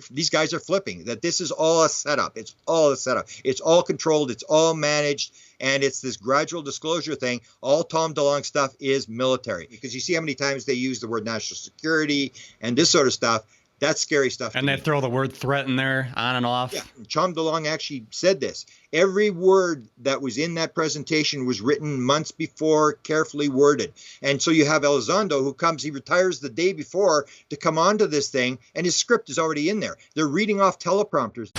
these guys are flipping, that this is all a setup. It's all a setup. It's all controlled. It's all managed. And it's this gradual disclosure thing. All Tom DeLonge stuff is military, because you see how many times they use the word national security and this sort of stuff. That's scary stuff. And they throw the word threat in there on and off. Yeah, Tom DeLonge actually said this. Every word that was in that presentation was written months before, carefully worded. And so you have Elizondo, who comes, he retires the day before to come onto this thing, and his script is already in there. They're reading off teleprompters.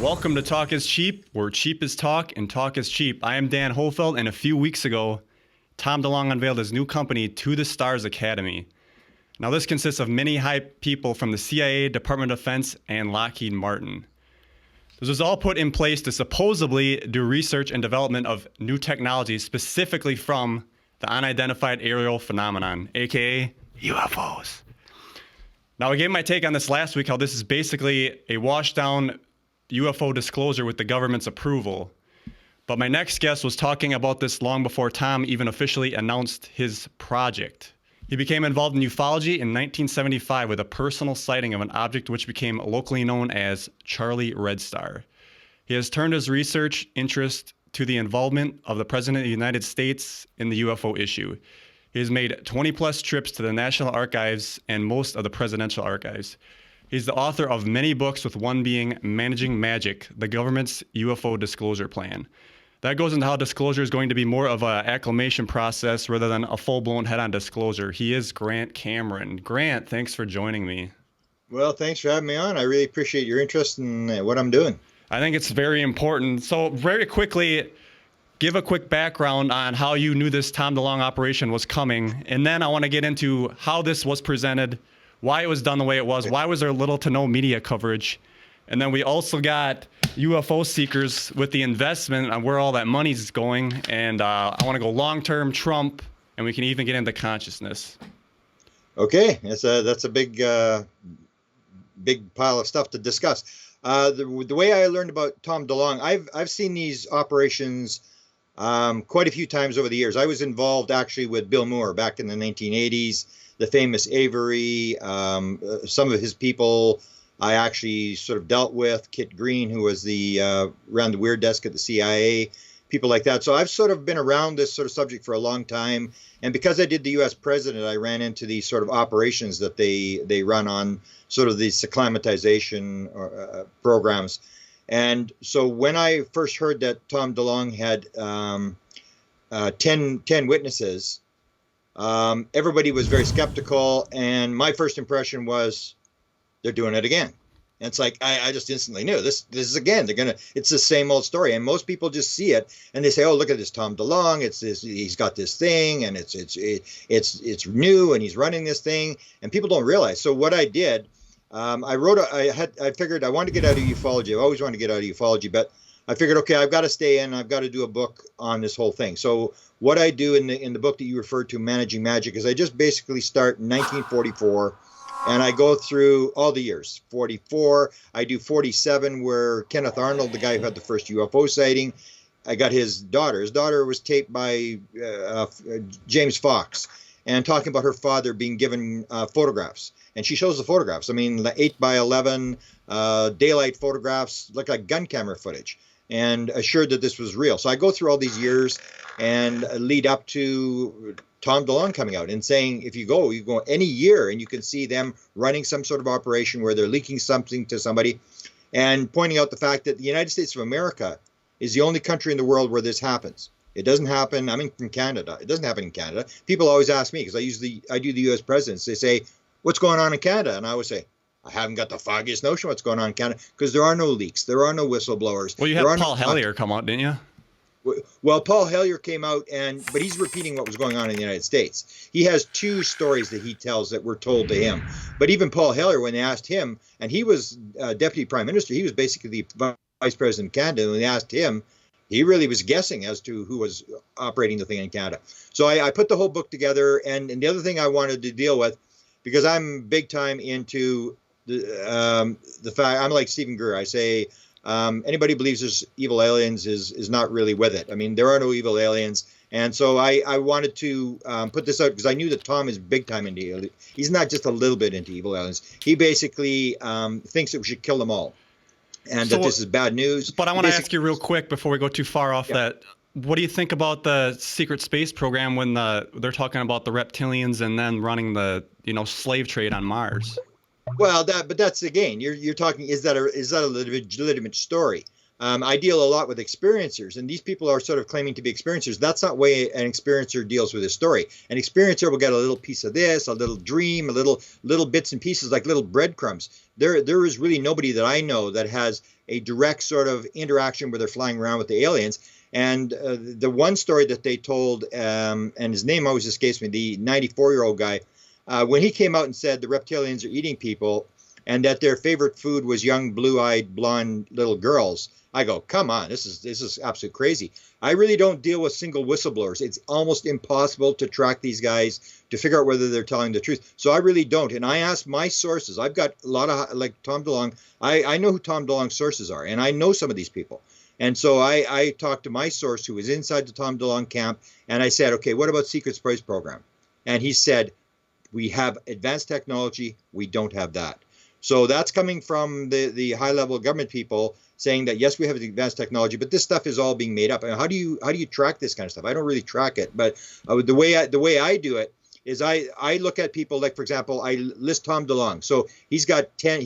Welcome to Talk is Cheap, where cheap is talk and talk is cheap. I am Dan Hohlfeld, and a few weeks ago, Tom DeLonge unveiled his new company, To the Stars Academy. Now, this consists of many high people from the CIA, Department of Defense, and Lockheed Martin. This was all put in place to supposedly do research and development of new technology, specifically from the unidentified aerial phenomenon, aka UFOs. Now, I gave my take on this last week, how this is basically a washed down UFO disclosure with the government's approval. But my next guest was talking about this long before Tom even officially announced his project. He became involved in ufology in 1975 with a personal sighting of an object which became locally known as Charlie Red Star. He has turned his research interest to the involvement of the President of the United States in the UFO issue. He has made 20-plus trips to the National Archives and most of the presidential archives. He's the author of many books, with one being Managing Magic, the government's UFO disclosure plan. That goes into how disclosure is going to be more of an acclimation process rather than a full-blown head-on disclosure. He is Grant Cameron. Grant, thanks for joining me. Well, thanks for having me on. I really appreciate your interest in what I'm doing. I think it's very important. So very quickly, give a quick background on how you knew this Tom DeLonge operation was coming. And then I want to get into how this was presented, why it was done the way it was, why was there little to no media coverage. And then we also got UFO seekers with the investment on where all that money's going. And I want to go long-term Trump, and we can even get into consciousness. Okay, that's a big pile of stuff to discuss. The way I learned about Tom DeLonge, I've seen these operations quite a few times over the years. I was involved actually with Bill Moore back in the 1980s, the famous Avery, some of his people I actually sort of dealt with, Kit Green, who was ran the weird desk at the CIA, people like that. So I've sort of been around this sort of subject for a long time. And because I did the U.S. president, I ran into these sort of operations that they run on sort of these acclimatization programs. And so when I first heard that Tom DeLonge had 10 witnesses, everybody was very skeptical. And my first impression was, they're doing it again. And it's like, I just instantly knew this is again, it's the same old story. And most people just see it and they say, oh, look at this Tom DeLonge. He's got this thing, and it's new, and he's running this thing, and people don't realize. So what I did, I figured I wanted to get out of ufology. I always wanted to get out of ufology, but I figured, okay, I've got to stay in, I've got to do a book on this whole thing. So what I do in the book that you referred to, Managing Magic, is I just basically start in 1944. And I go through all the years, 44, I do 47, where Kenneth Arnold, the guy who had the first UFO sighting, I got his daughter. His daughter was taped by James Fox, and talking about her father being given photographs. And she shows the photographs. I mean, the 8x11 daylight photographs look like gun camera footage, and assured that this was real. So I go through all these years and lead up to Tom DeLonge coming out and saying, if you go any year and you can see them running some sort of operation where they're leaking something to somebody, and pointing out the fact that the United States of America is the only country in the world where this happens. It doesn't happen. I'm from Canada. It doesn't happen in Canada. People always ask me, because I do the U.S. presidents. They say, what's going on in Canada? And I always say, I haven't got the foggiest notion what's going on in Canada, because there are no leaks. There are no whistleblowers. Well, you had Paul Hellyer come out, didn't you? Well, Paul Hellyer came out, but he's repeating what was going on in the United States. He has two stories that he tells that were told to him. But even Paul Hellyer, when they asked him, and he was deputy prime minister, he was basically the vice president of Canada. And when they asked him, he really was guessing as to who was operating the thing in Canada. So I put the whole book together. And the other thing I wanted to deal with, because I'm big time into the fact, I'm like Stephen Greer. I say, anybody believes there's evil aliens is not really with it. I mean, there are no evil aliens, And so I wanted to put this out because I knew that Tom is big time into evil. He's not just a little bit into evil aliens. He basically thinks that we should kill them all, and that this is bad news. But I want to ask you real quick before we go too far off that. What do you think about the secret space program when they're talking about the reptilians and then running the slave trade on Mars? Well, but that's again, you're talking. Is that a legitimate story? I deal a lot with experiencers, and these people are sort of claiming to be experiencers. That's not the way an experiencer deals with a story. An experiencer will get a little piece of this, a little dream, a little bits and pieces, like little breadcrumbs. There is really nobody that I know that has a direct sort of interaction where they're flying around with the aliens. And the one story that they told, and his name always escapes me, the 94-year-old guy, when he came out and said the reptilians are eating people and that their favorite food was young, blue-eyed, blonde little girls, I go, come on, this is absolutely crazy. I really don't deal with single whistleblowers. It's almost impossible to track these guys to figure out whether they're telling the truth. So I really don't. And I ask my sources. I've got a lot of, like Tom DeLonge. I know who Tom DeLonge's sources are, and I know some of these people. And so I talked to my source who was inside the Tom DeLonge camp, and I said, okay, what about secret space program? And he said, we have advanced technology. We don't have that. So that's coming from the high-level government people saying that, yes, we have advanced technology, but this stuff is all being made up. And how do you track this kind of stuff? I don't really track it, but the way I do it is I look at people like, for example, I list Tom DeLonge. So he had 10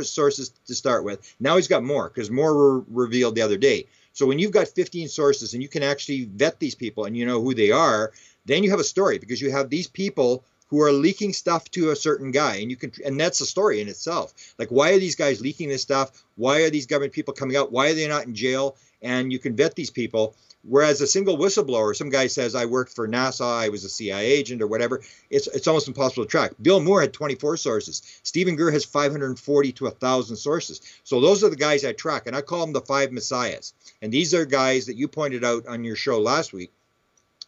sources to start with. Now he's got more because more were revealed the other day. So when you've got 15 sources and you can actually vet these people and you know who they are, then you have a story because you have these people who are leaking stuff to a certain guy, and that's a story in itself. Like, why are these guys leaking this stuff? Why are these government people coming out? Why are they not in jail? And you can vet these people. Whereas a single whistleblower, some guy says, I worked for NASA, I was a CIA agent or whatever, it's almost impossible to track. Bill Moore had 24 sources. Stephen Greer has 540 to 1,000 sources. So those are the guys I track, and I call them the 5 messiahs. And these are guys that you pointed out on your show last week.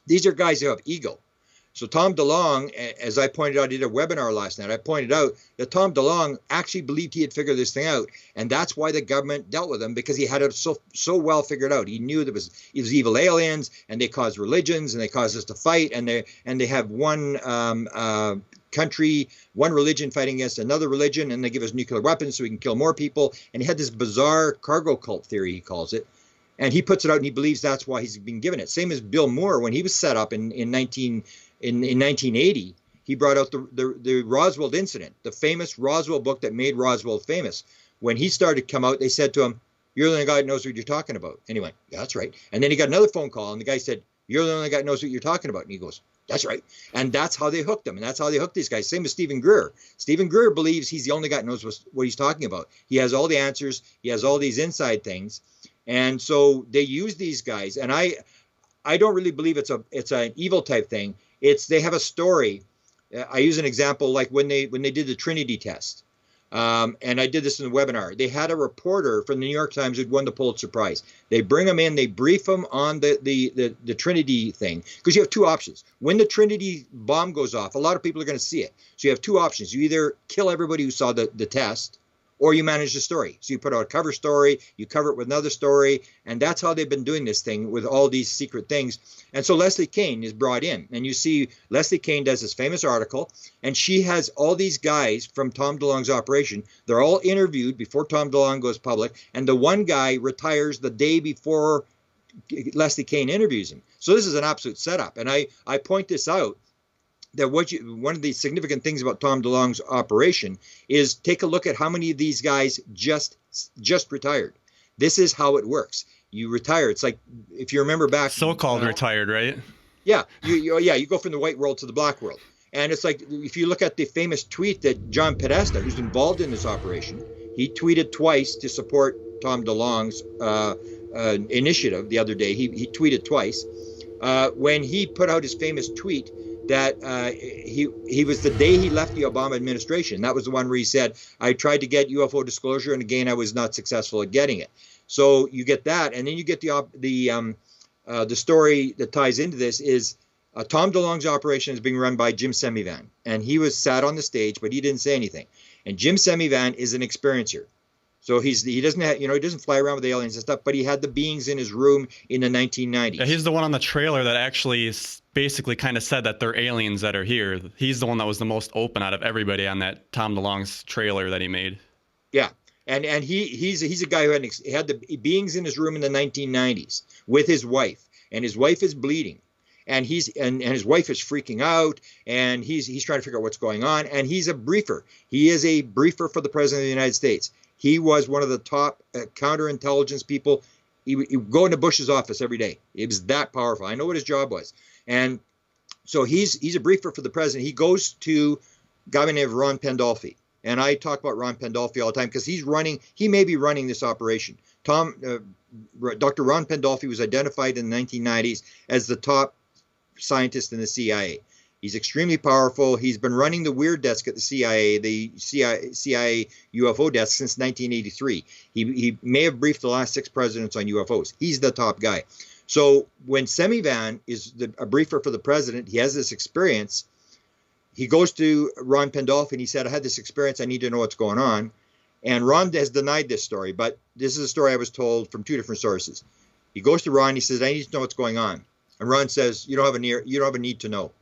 These are guys who have ego. So Tom DeLonge, as I pointed out, I did a webinar last night. I pointed out that Tom DeLonge actually believed he had figured this thing out, and that's why the government dealt with him, because he had it so well figured out. He knew it was evil aliens, and they caused religions, and they caused us to fight, and they have one country, one religion fighting against another religion, and they give us nuclear weapons so we can kill more people. And he had this bizarre cargo cult theory, he calls it. And he puts it out, and he believes that's why he's been given it. Same as Bill Moore, when he was set up in 1980, he brought out the Roswell incident, the famous Roswell book that made Roswell famous. When he started to come out, they said to him, you're the only guy that knows what you're talking about. And he went, yeah, that's right. And then he got another phone call, and the guy said, you're the only guy that knows what you're talking about. And he goes, that's right. And that's how they hooked him. And that's how they hooked these guys. Same as Stephen Greer. Stephen Greer believes he's the only guy that knows what he's talking about. He has all the answers. He has all these inside things. And so they use these guys. And I don't really believe it's an evil type thing. They have a story. I use an example like when they did the Trinity test. And I did this in the webinar. They had a reporter from the New York Times who'd won the Pulitzer Prize. They bring him in, they brief him on the Trinity thing, because you have two options. When the Trinity bomb goes off, a lot of people are going to see it. So you have two options. You either kill everybody who saw the test, or you manage the story. So you put out a cover story, you cover it with another story, and that's how they've been doing this thing with all these secret things. And so Leslie Kean is brought in, and you see Leslie Kean does this famous article, and she has all these guys from Tom DeLonge's operation. They're all interviewed before Tom DeLonge goes public, and the one guy retires the day before Leslie Kean interviews him. So this is an absolute setup, and I point this out, that one of the significant things about Tom DeLonge's operation is take a look at how many of these guys just retired. This is how it works. You retire. It's like, if you remember back, so-called retired, right? Yeah, you go from the white world to the black world. And it's like, if you look at the famous tweet that John Podesta, who's involved in this operation, he tweeted twice to support Tom DeLonge's initiative the other day. He tweeted twice. When he put out his famous tweet that he was the day he left the Obama administration. That was the one where he said, I tried to get UFO disclosure, and again, I was not successful at getting it. So you get that, and then you get the story that ties into this is Tom DeLonge's operation is being run by Jim Semivan, and he was sat on the stage, but he didn't say anything. And Jim Semivan is an experiencer. So he doesn't have, he doesn't fly around with aliens and stuff, but he had the beings in his room in the 1990s. Yeah, he's the one on the trailer that actually basically kind of said that they're aliens that are here. He's the one that was the most open out of everybody on that Tom DeLonge's trailer that he made. Yeah. And he's a guy who had the beings in his room in the 1990s with his wife, and his wife is bleeding, and his wife is freaking out, and he's trying to figure out what's going on, and he's a briefer. He is a briefer for the President of the United States. He was one of the top counterintelligence people. He would go into Bush's office every day. It was that powerful. I know what his job was. And so he's a briefer for the president. He goes to a guy named Ron Pandolfi. And I talk about Ron Pandolfi all the time because he may be running this operation. Dr. Ron Pandolfi was identified in the 1990s as the top scientist in the CIA. He's extremely powerful. He's been running the Weird Desk at the CIA UFO desk since 1983. He may have briefed the last 6 presidents on UFOs. He's the top guy. So when Semivan is a briefer for the president, he has this experience. He goes to Ron Pandolfi and he said, I had this experience. I need to know what's going on. And Ron has denied this story, but this is a story I was told from 2 different sources. He goes to Ron. He says, I need to know what's going on. And Ron says, you don't have a need to know.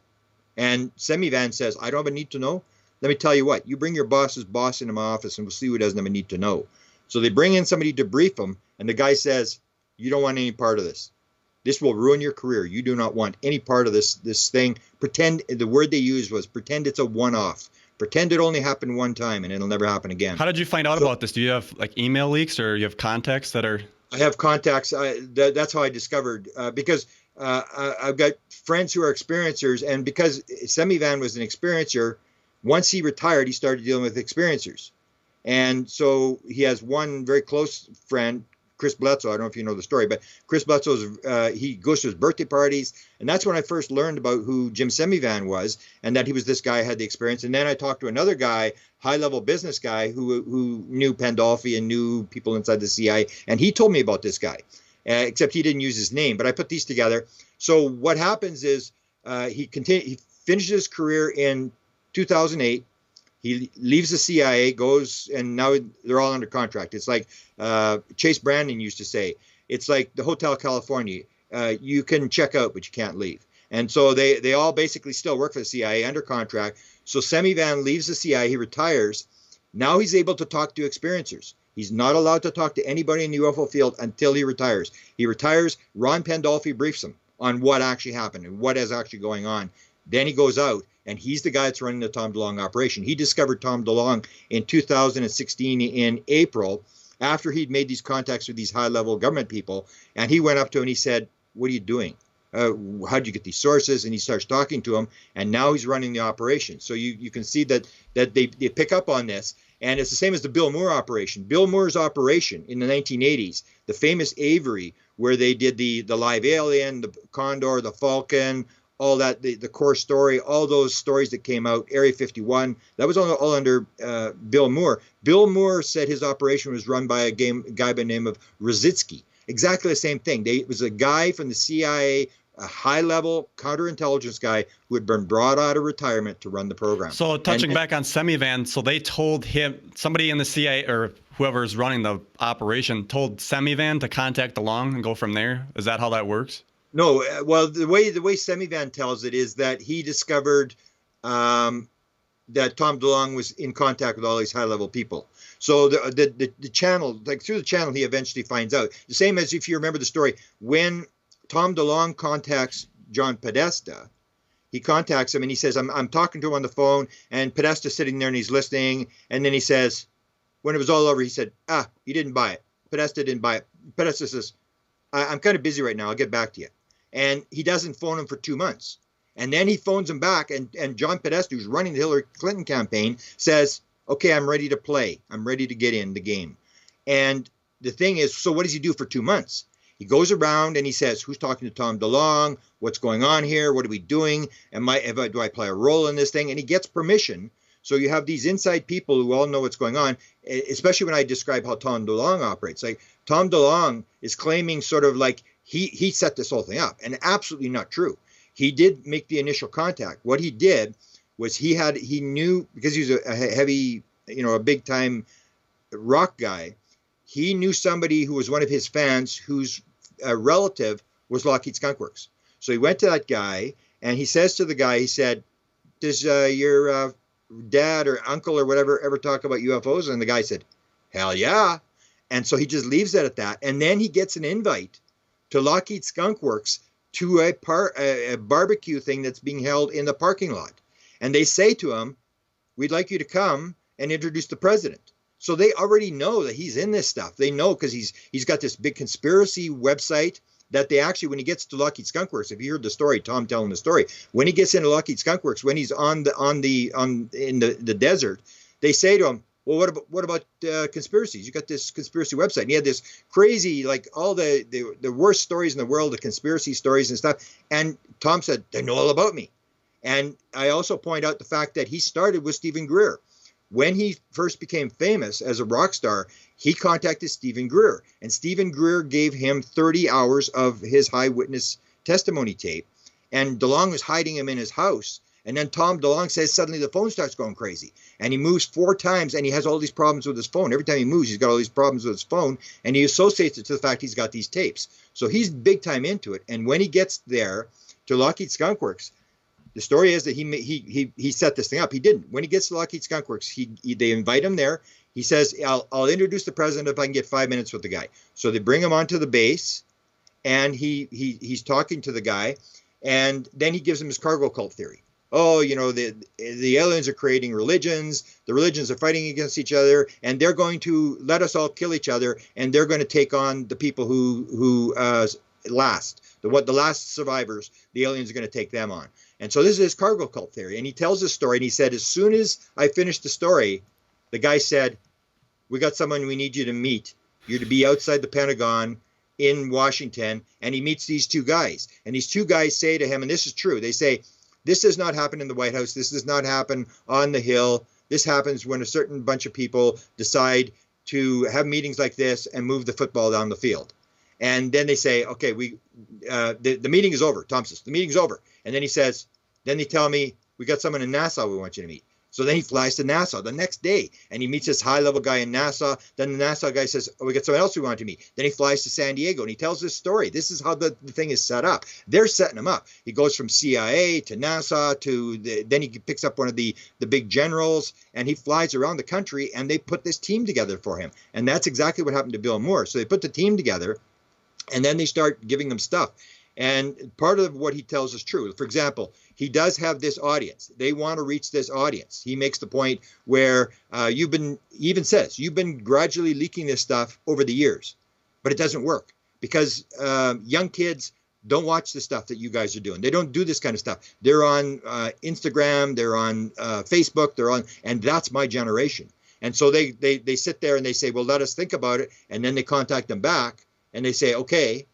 And Semivan says, I don't have a need to know. Let me tell you what, you bring your boss's boss into my office and we'll see who doesn't have a need to know. So they bring in somebody to brief him. And the guy says, you don't want any part of this. This will ruin your career. You do not want any part of this thing. Pretend, the word they used was pretend it's a one-off. Pretend it only happened one time and it'll never happen again. How did you find out about this? Do you have like email leaks or you have contacts that are? I have contacts. That's how I discovered, because I've got friends who are experiencers, and because Semivan was an experiencer, once he retired, he started dealing with experiencers. And so he has one very close friend, Chris Bledsoe. I don't know if you know the story, but Chris Bledsoe, he goes to his birthday parties. And that's when I first learned about who Jim Semivan was, and that he was this guy who had the experience. And then I talked to another guy, high-level business guy, who knew Pandolfi and knew people inside the CIA. And he told me about this guy, except he didn't use his name. But I put these together. So what happens is he finishes his career in 2008. He leaves the CIA, goes, and now they're all under contract. It's like Chase Brandon used to say, it's like the Hotel California. You can check out, but you can't leave. And so they all basically still work for the CIA under contract. So Semivan leaves the CIA, he retires. Now he's able to talk to experiencers. He's not allowed to talk to anybody in the UFO field until he retires. He retires, Ron Pandolfi briefs him on what actually happened and what is actually going on. Then he goes out, and he's the guy that's running the Tom DeLonge operation. He discovered Tom DeLonge in 2016 in April, after he'd made these contacts with these high-level government people, and he went up to him and he said, what are you doing? How'd you get these sources? And he starts talking to him, and now he's running the operation. So you can see that they pick up on this, and it's the same as the Bill Moore operation. Bill Moore's operation in the 1980s, the famous Avery, where they did the live alien, the Condor, the Falcon, all that, the core story, all those stories that came out, Area 51, that was all under Bill Moore. Bill Moore said his operation was run by a guy by the name of Rositsky. Exactly the same thing. It was a guy from the CIA, a high-level counterintelligence guy who had been brought out of retirement to run the program. So touching back on Semivan, so they told him, somebody in the CIA or whoever's running the operation told Semivan to contact DeLonge and go from there? Is that how that works? No, well, the way Semivan tells it is that he discovered that Tom DeLonge was in contact with all these high-level people. So the channel, like through the channel, he eventually finds out. The same as if you remember the story, when Tom DeLonge contacts John Podesta, he contacts him and he says, I'm talking to him on the phone, and Podesta's sitting there and he's listening. And then he says, when it was all over, he said, he didn't buy it. Podesta didn't buy it. Podesta says, I'm kind of busy right now. I'll get back to you. And he doesn't phone him for 2 months. And then he phones him back, and John Podesta, who's running the Hillary Clinton campaign, says, okay, I'm ready to play. I'm ready to get in the game. And the thing is, so what does he do for 2 months? He goes around and he says, who's talking to Tom DeLonge? What's going on here? What are we doing? Do I play a role in this thing? And he gets permission. So you have these inside people who all know what's going on, especially when I describe how Tom DeLonge operates. Like Tom DeLonge is claiming sort of like he set this whole thing up, and absolutely not true. He did make the initial contact. What he did was he knew, because he was a heavy, a big time rock guy, he knew somebody who was one of his fans whose relative was Lockheed Skunk Works. So he went to that guy and he says to the guy, he said, does your dad or uncle or whatever ever talk about UFOs? And the guy said, hell yeah. And so he just leaves it at that. And then he gets an invite to Lockheed Skunk Works to a barbecue thing that's being held in the parking lot. And they say to him, we'd like you to come and introduce the president. So they already know that he's in this stuff. They know because he's got this big conspiracy website that they actually, when he gets to Lockheed Skunk Works, if you heard the story, Tom telling the story, when he gets into Lockheed Skunk Works, when he's in the desert, they say to him, well, what about conspiracies? You got this conspiracy website. And he had this crazy, like all the worst stories in the world, the conspiracy stories and stuff. And Tom said, they know all about me. And I also point out the fact that he started with Stephen Greer. When he first became famous as a rock star, he contacted Stephen Greer. And Stephen Greer gave him 30 hours of his high witness testimony tape. And DeLonge was hiding him in his house. And then Tom DeLonge says suddenly the phone starts going crazy. And he moves 4 times and he has all these problems with his phone. Every time he moves, he's got all these problems with his phone. And he associates it to the fact he's got these tapes. So he's big time into it. And when he gets there to Lockheed Skunk Works, the story is that he set this thing up. He didn't. When he gets to Lockheed Skunk Works, they invite him there. He says, I'll introduce the president if I can get 5 minutes with the guy. So they bring him onto the base, and he's talking to the guy, and then he gives him his cargo cult theory. Oh, you know, the aliens are creating religions. The religions are fighting against each other, and they're going to let us all kill each other, and they're going to take on the people who last. The last survivors, the aliens are going to take them on. And so this is his cargo cult theory. And he tells this story, and he said, as soon as I finished the story, the guy said, we got someone we need you to meet. You're to be outside the Pentagon in Washington. And he meets these 2 guys. And these 2 guys say to him, and this is true, they say, this does not happen in the White House. This does not happen on the Hill. This happens when a certain bunch of people decide to have meetings like this and move the football down the field. And then they say, okay, the meeting is over. Tom says, the meeting's over. And then he says, then they tell me, we got someone in Nassau we want you to meet. So then he flies to Nassau the next day, and he meets this high-level guy in Nassau. Then the Nassau guy says, oh, we got someone else we want to meet. Then he flies to San Diego, and he tells this story. This is how the thing is set up. They're setting him up. He goes from CIA to Nassau then he picks up one of the big generals, and he flies around the country, and they put this team together for him. And that's exactly what happened to Bill Moore. So they put the team together, and then they start giving them stuff. And part of what he tells is true. For example, he does have this audience. They want to reach this audience. He makes the point where he even says, you've been gradually leaking this stuff over the years, but it doesn't work because young kids don't watch the stuff that you guys are doing. They don't do this kind of stuff. They're on Instagram, they're on Facebook, and that's my generation. And so they sit there and they say, well, let us think about it. And then they contact them back and they say, okay,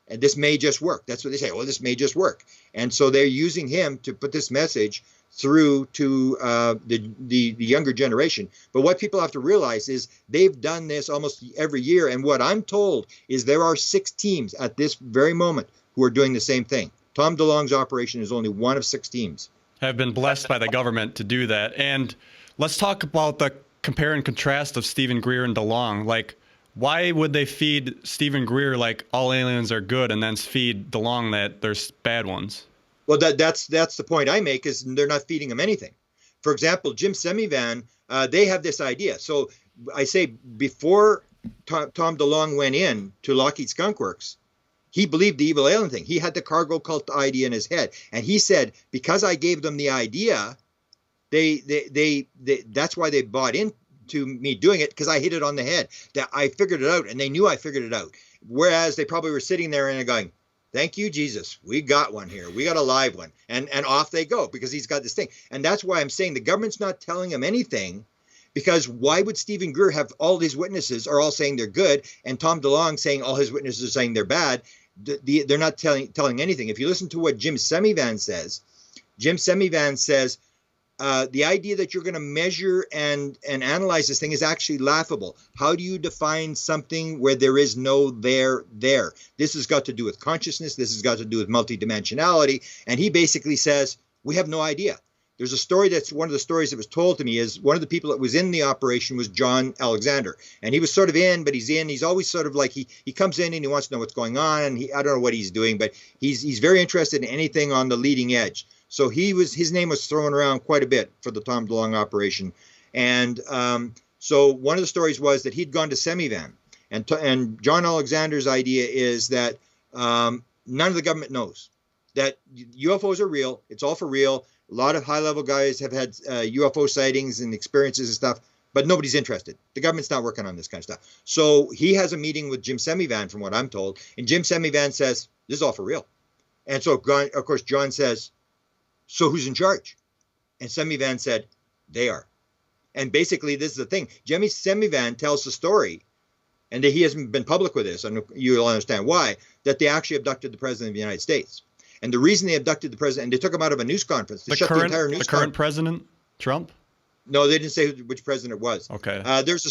and this may just work. That's what they say. Well, this may just work. And so they're using him to put this message through to the younger generation. But what people have to realize is they've done this almost every year. And what I'm told is there are 6 teams at this very moment who are doing the same thing. Tom DeLonge's operation is only one of 6 teams. Have been blessed by the government to do that. And let's talk about the compare and contrast of Stephen Greer and DeLonge. Like, why would they feed Stephen Greer like all aliens are good and then feed DeLonge that there's bad ones? Well, that's the point I make is they're not feeding him anything. For example, Jim Semivan, they have this idea. So I say before Tom DeLonge went in to Lockheed Skunk Works, he believed the evil alien thing. He had the cargo cult idea in his head. And he said, because I gave them the idea, that's why they bought in to me doing it, because I hit it on the head, that I figured it out and they knew I figured it out. Whereas they probably were sitting there and going, thank you, Jesus. We got one here. We got a live one. And off they go because he's got this thing. And that's why I'm saying the government's not telling him anything, because why would Stephen Greer have all these witnesses are all saying they're good and Tom DeLonge saying all his witnesses are saying they're bad? They're not telling anything. If you listen to what Jim Semivan says, the idea that you're going to measure and analyze this thing is actually laughable. How do you define something where there is no there? This has got to do with consciousness. This has got to do with multidimensionality. And he basically says, we have no idea. There's a story that's one of the stories that was told to me is one of the people that was in the operation was John Alexander. And he was sort of in, but he's always sort of like, he comes in and he wants to know what's going on. And I don't know what he's doing, but he's very interested in anything on the leading edge. So his name was thrown around quite a bit for the Tom DeLonge operation. And so one of the stories was that he'd gone to Semivan. And John Alexander's idea is that none of the government knows that UFOs are real. It's all for real. A lot of high-level guys have had UFO sightings and experiences and stuff, but nobody's interested. The government's not working on this kind of stuff. So he has a meeting with Jim Semivan, from what I'm told, and Jim Semivan says, this is all for real. And so, of course, John says, so who's in charge? And Semivan said, they are. And basically, this is the thing. Jimmy Semivan tells the story, and he hasn't been public with this, and you'll understand why, that they actually abducted the President of the United States. And the reason they abducted the president, and they took him out of a news conference. They shut the entire news conference. The current president, Trump? No, they didn't say which president it was. Okay. There was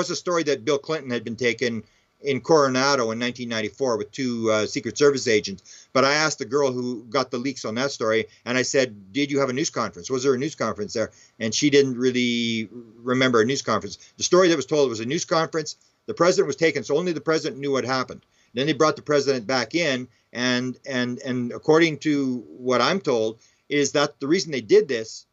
a story that Bill Clinton had been taken in Coronado in 1994 with two Secret Service agents. But I asked the girl who got the leaks on that story, and I said, did you have a news conference? Was there a news conference there? And she didn't really remember a news conference. The story that was told was a news conference. The president was taken, so only the president knew what happened. Then they brought the president back in, and according to what I'm told, is that the reason they did this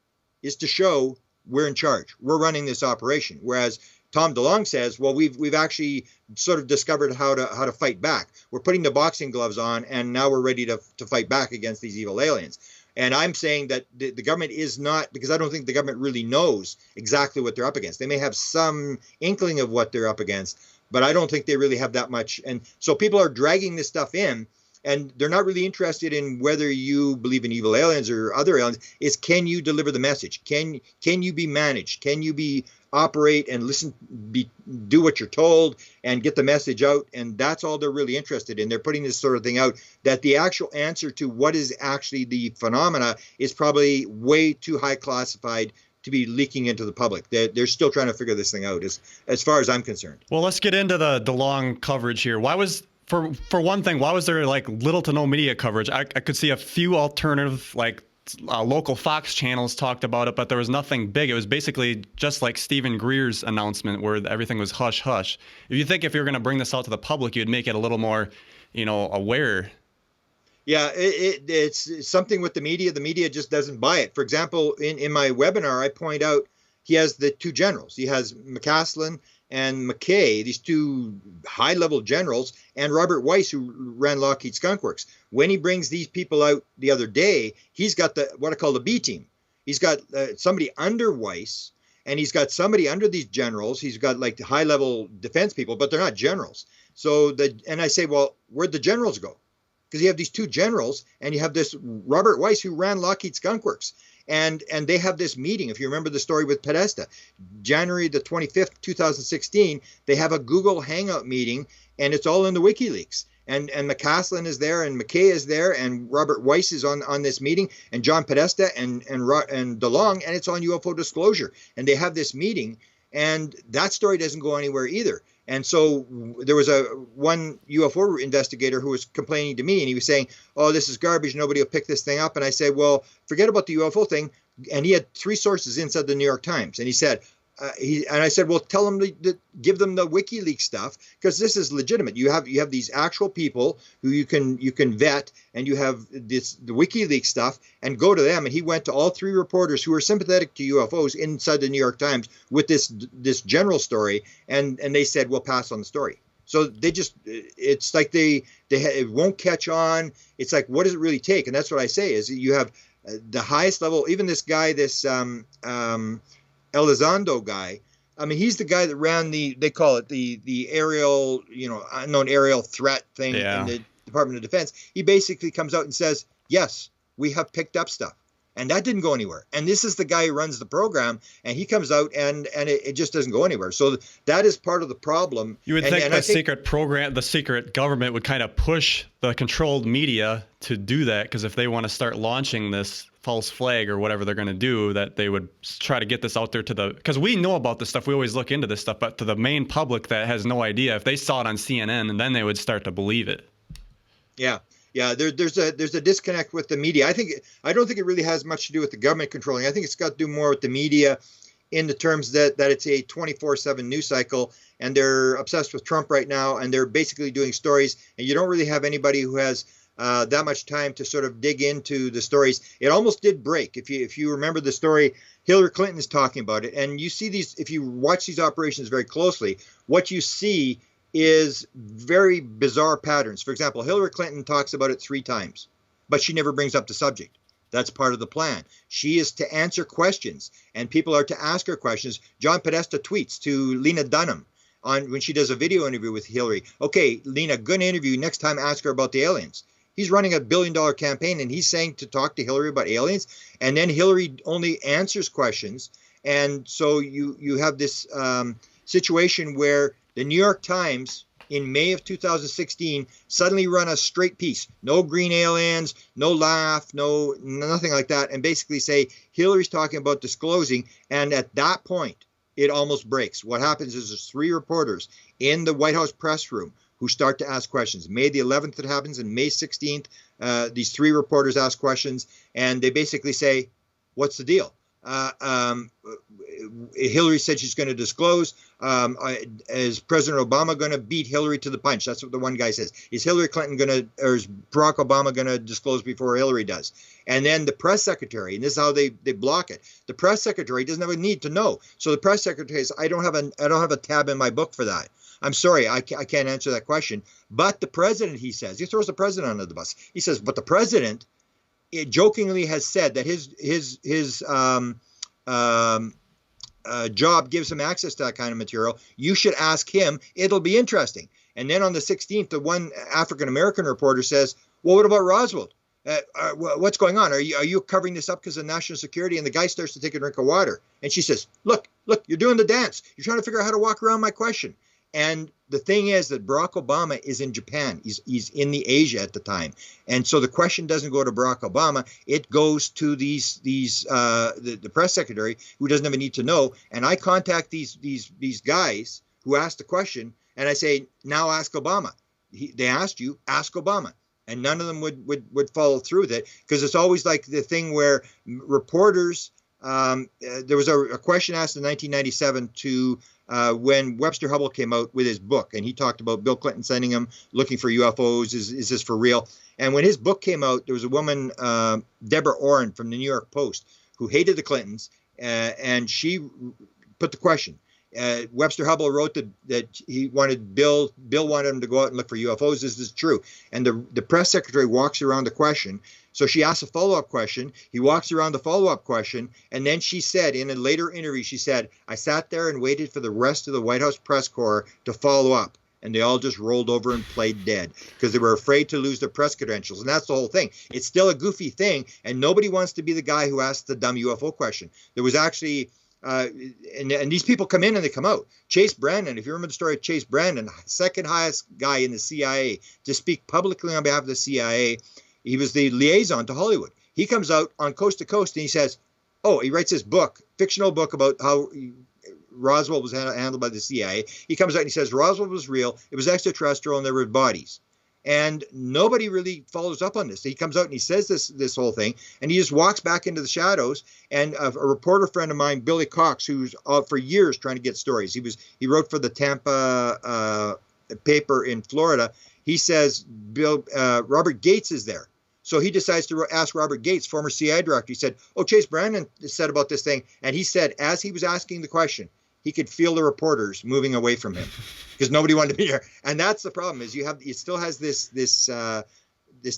is to show we're in charge. We're running this operation. Whereas Tom DeLonge says, well, we've actually sort of discovered how to fight back. We're putting the boxing gloves on, and now we're ready to fight back against these evil aliens. And I'm saying that the government is not, because I don't think the government really knows exactly what they're up against. They may have some inkling of what they're up against, but I don't think they really have that much. And so people are dragging this stuff in, and they're not really interested in whether you believe in evil aliens or other aliens. Is can you deliver the message? Can you be managed? Can you operate and listen, do what you're told and get the message out? And that's all they're really interested in. They're putting this sort of thing out, that the actual answer to what is actually the phenomena is probably way too high classified to be leaking into the public. They're still trying to figure this thing out, as far as I'm concerned. Well, let's get into the DeLonge coverage here. Why was, for one thing, why was there like little to no media coverage? I could see a few alternative, like local Fox channels talked about it, but there was nothing big. It was basically just like Stephen Greer's announcement where everything was hush hush. If you think if you're going to bring this out to the public, you'd make it a little more, aware. Yeah, it's something with the media. The media just doesn't buy it. For example, in my webinar, I point out he has the two generals. He has McCaslin and McKay, these two high-level generals, and Robert Weiss, who ran Lockheed Skunk Works. When he brings these people out the other day, he's got what I call the B team. He's got somebody under Weiss, and he's got somebody under these generals. He's got like the high-level defense people, but they're not generals. And I say, well, where'd the generals go? Because you have these two generals, and you have this Robert Weiss who ran Lockheed Skunk Works. And they have this meeting, if you remember the story with Podesta, January the 25th, 2016, they have a Google Hangout meeting, and it's all in the WikiLeaks. And McCaslin is there, and McKay is there, and Robert Weiss is on this meeting, and John Podesta and DeLonge, and it's on UFO Disclosure. And they have this meeting, and that story doesn't go anywhere either. And so there was one UFO investigator who was complaining to me, and he was saying, oh, this is garbage. Nobody will pick this thing up. And I said, well, forget about the UFO thing. And he had 3 sources inside the New York Times. And he said, and I said, well, tell them to give them the WikiLeaks stuff, because this is legitimate. You have these actual people who you can vet, and you have the WikiLeaks stuff, and go to them. And he went to all 3 reporters who were sympathetic to UFOs inside the New York Times with this general story, and they said, we'll pass on the story. So it's like it won't catch on. It's like, what does it really take? And that's what I say is you have the highest level, even this guy, this Elizondo guy. I mean, he's the guy that ran they call it the aerial, unknown aerial threat thing in the Department of Defense. He basically comes out and says, yes, we have picked up stuff. And that didn't go anywhere. And this is the guy who runs the program, and he comes out and it just doesn't go anywhere. So that is part of the problem. You would think the secret program, the secret government would kind of push the controlled media to do that, because if they want to start launching this false flag or whatever they're going to do, that they would try to get this out there because we know about this stuff. We always look into this stuff, but to the main public that has no idea, if they saw it on CNN, and then they would start to believe it. Yeah. Yeah, there's a disconnect with the media. I don't think it really has much to do with the government controlling. I think it's got to do more with the media, in the terms that it's a 24/7 news cycle, and they're obsessed with Trump right now, and they're basically doing stories, and you don't really have anybody who has that much time to sort of dig into the stories. It almost did break. If you remember the story, Hillary Clinton is talking about it, and you see these, if you watch these operations very closely, what you see is very bizarre patterns. For example, Hillary Clinton talks about it 3 times, but she never brings up the subject. That's part of the plan. She is to answer questions, and people are to ask her questions. John Podesta tweets to Lena Dunham when she does a video interview with Hillary. Okay, Lena, good interview. Next time, ask her about the aliens. He's running $1 billion campaign, and he's saying to talk to Hillary about aliens, and then Hillary only answers questions. And so you have this situation where the New York Times in May of 2016 suddenly run a straight piece, no green aliens, no laugh, no nothing like that, and basically say Hillary's talking about disclosing. And at that point, it almost breaks. What happens is there's 3 reporters in the White House press room who start to ask questions. May the 11th it happens, and May 16th, these 3 reporters ask questions, and they basically say, what's the deal? Hillary said she's going to disclose. Is President Obama going to beat Hillary to the punch? That's what the one guy says. Is Hillary Clinton going to, or is Barack Obama going to disclose before Hillary does? And then the press secretary, and this is how they block it. The press secretary doesn't have a need to know. So the press secretary says, I don't have a tab in my book for that. I'm sorry, I can't answer that question. But the president, he says, he throws the president under the bus. He says, but the president, it jokingly has said that his job gives him access to that kind of material. You should ask him. It'll be interesting. And then on the 16th, the one African-American reporter says, well, what about Roswell? What's going on? Are you covering this up because of national security? And the guy starts to take a drink of water. And she says, look, you're doing the dance. You're trying to figure out how to walk around my question. And the thing is that Barack Obama is in Japan. He's in the Asia at the time. And so the question doesn't go to Barack Obama. It goes to the press secretary, who doesn't have a need to know. And I contact these guys who asked the question, and I say, now ask Obama. They asked you, ask Obama. And none of them would follow through with it, because it's always like the thing where reporters, there was a question asked in 1997 to when Webster Hubbell came out with his book, and he talked about Bill Clinton sending him looking for UFOs. Is this for real? And when his book came out, there was a woman, Deborah Orrin from the New York Post, who hated the Clintons, and she put the question. Webster Hubbell wrote that he wanted Bill wanted him to go out and look for UFOs. Is this true? And the press secretary walks around the question. So she asks a follow-up question. He walks around the follow-up question. And then she said, in a later interview, she said, I sat there and waited for the rest of the White House press corps to follow up. And they all just rolled over and played dead because they were afraid to lose their press credentials. And that's the whole thing. It's still a goofy thing. And nobody wants to be the guy who asked the dumb UFO question. There was actually... and these people come in and they come out. Chase Brandon, if you remember the story of Chase Brandon, second highest guy in the CIA to speak publicly on behalf of the CIA. He was the liaison to Hollywood. He comes out on Coast to Coast and he says, he writes this book, fictional book about how Roswell was handled by the CIA. He comes out and he says Roswell was real. It was extraterrestrial and there were bodies. And nobody really follows up on this. He comes out and he says this whole thing, and he just walks back into the shadows. And a reporter friend of mine, Billy Cox, who's for years trying to get stories. He wrote for the Tampa paper in Florida. He says Robert Gates is there. So he decides to ask Robert Gates, former CIA director. He said, Chase Brandon said about this thing. And he said, as he was asking the question, he could feel the reporters moving away from him because nobody wanted to be there. And that's the problem, is it still has this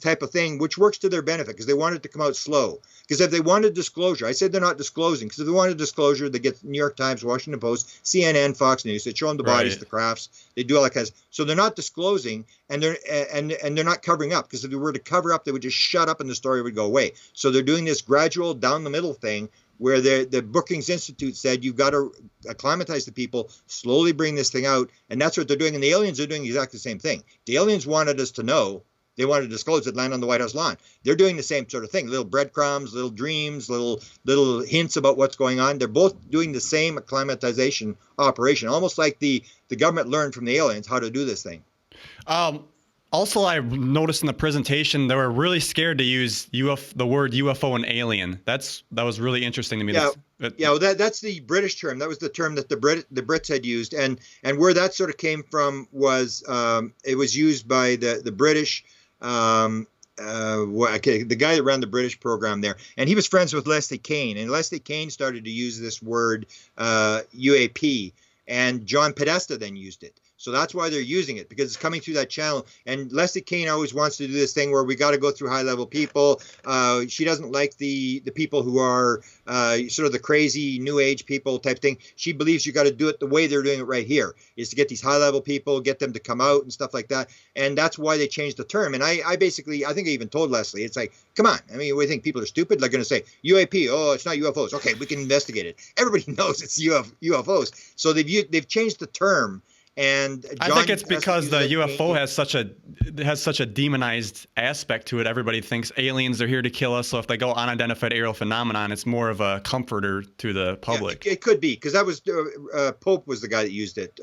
type of thing, which works to their benefit because they want it to come out slow. Because if they wanted disclosure, I said they're not disclosing, because if they wanted disclosure, they get New York Times, Washington Post, CNN, Fox News. They show them the bodies, the crafts. They do all that kind of stuff. So they're not disclosing, and they're not covering up, because if they were to cover up, they would just shut up and the story would go away. So they're doing this gradual down the middle thing, where the Brookings Institute said you've got to acclimatize the people, slowly bring this thing out, and that's what they're doing. And the aliens are doing exactly the same thing. The aliens wanted us to know. They wanted to disclose it, land on the White House lawn. They're doing the same sort of thing, little breadcrumbs, little dreams, little hints about what's going on. They're both doing the same acclimatization operation, almost like the government learned from the aliens how to do this thing. Also, I noticed in the presentation they were really scared to use the word UFO and alien. That was really interesting to me. Yeah, yeah. Well, that's the British term. That was the term that the Brits had used, and where that sort of came from was it was used by the British. The guy that ran the British program there, and he was friends with Leslie Kean, and Leslie Kean started to use this word UAP, and John Podesta then used it. So that's why they're using it, because it's coming through that channel. And Leslie Kean always wants to do this thing where we got to go through high-level people. She doesn't like the people who are sort of the crazy New Age people type thing. She believes you got to do it the way they're doing it right here, is to get these high-level people, get them to come out and stuff like that. And that's why they changed the term. And I think I even told Leslie, it's like, come on. I mean, we think people are stupid. They're going to say UAP. Oh, it's not UFOs. Okay, we can investigate it. Everybody knows it's UFOs. So they've changed the term. And I think it's because the UFO has such a demonized aspect to it. Everybody thinks aliens are here to kill us. So if they go unidentified aerial phenomenon, it's more of a comforter to the public. Yeah, it could be, because that was Pope was the guy that used it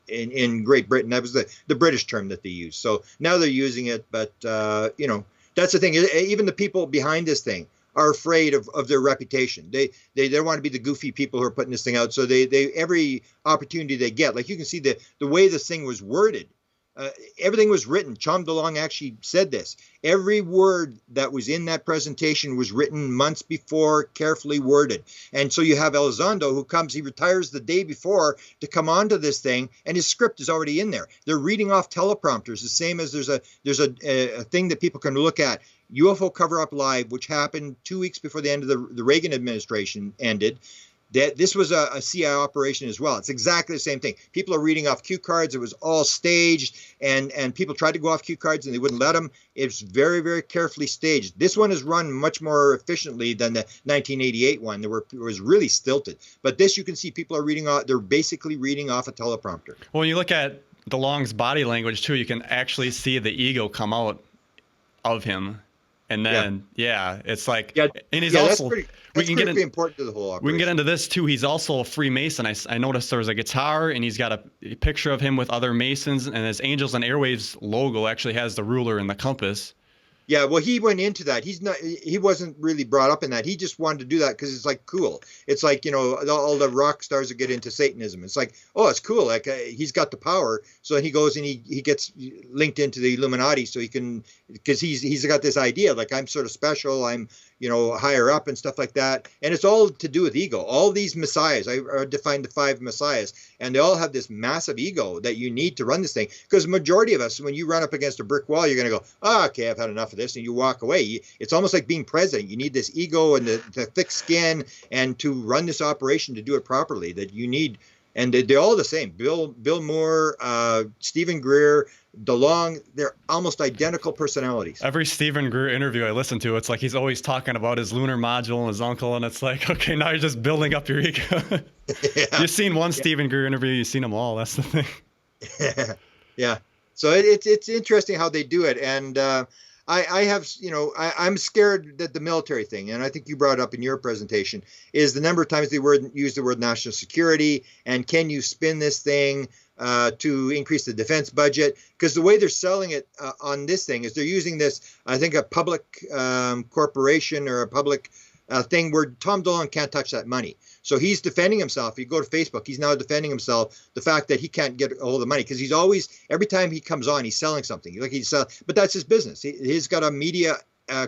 in Great Britain. That was the British term that they used. So now they're using it, but that's the thing. Even the people behind this thing are afraid of their reputation. They don't want to be the goofy people who are putting this thing out. So they every opportunity they get, like you can see the way this thing was worded, everything was written. Tom Delonge actually said this. Every word that was in that presentation was written months before, carefully worded. And so you have Elizondo who comes, he retires the day before to come onto this thing, and his script is already in there. They're reading off teleprompters, the same as there's a thing that people can look at. UFO Cover-Up Live, which happened 2 weeks before the end of the Reagan administration ended. This was a CIA operation as well. It's exactly the same thing. People are reading off cue cards. It was all staged, and people tried to go off cue cards, and they wouldn't let them. It's very, very carefully staged. This one is run much more efficiently than the 1988 one. It was really stilted. But this, you can see people are reading off. They're basically reading off a teleprompter. Well, when you look at DeLonge's body language, too, you can actually see the ego come out of him. And then, it's like, and he's also, that's pretty important to the whole operation. We can get into this too. He's also a Freemason. I noticed there was a guitar, and he's got a picture of him with other Masons, and his Angels and Airwaves logo actually has the ruler and the compass. Yeah, well, he went into that. He wasn't really brought up in that. He just wanted to do that because it's like cool. It's like, all the rock stars that get into Satanism. It's like, oh, it's cool. Like he's got the power. So he goes and he gets linked into the Illuminati so he can, because he's got this idea, like I'm sort of special. I'm, higher up and stuff like that. And it's all to do with ego. All these messiahs, I defined the 5 messiahs, and they all have this massive ego that you need to run this thing. Because the majority of us, when you run up against a brick wall, you're going to go, oh, okay, I've had enough of this. And you walk away. It's almost like being president. You need this ego and the thick skin, and to run this operation, to do it properly, that you need. And they're all the same. Bill Moore, Stephen Greer, DeLonge, they're almost identical personalities. Every Stephen Greer interview I listen to, it's like he's always talking about his lunar module and his uncle, and it's like, okay, now you're just building up your ego. You've seen one Stephen Greer interview, you've seen them all. That's the thing. Yeah. So it's interesting how they do it. And I have, I'm scared that the military thing, and I think you brought it up in your presentation, is the number of times they use the word national security, and can you spin this thing to increase the defense budget? Because the way they're selling it on this thing is they're using this, I think, a public corporation or a public thing where Tom Delonge can't touch that money. So he's defending himself. If you go to Facebook, he's now defending himself, the fact that he can't get a hold of the money, because he's always, every time he comes on, he's selling something. But that's his business. He's got a media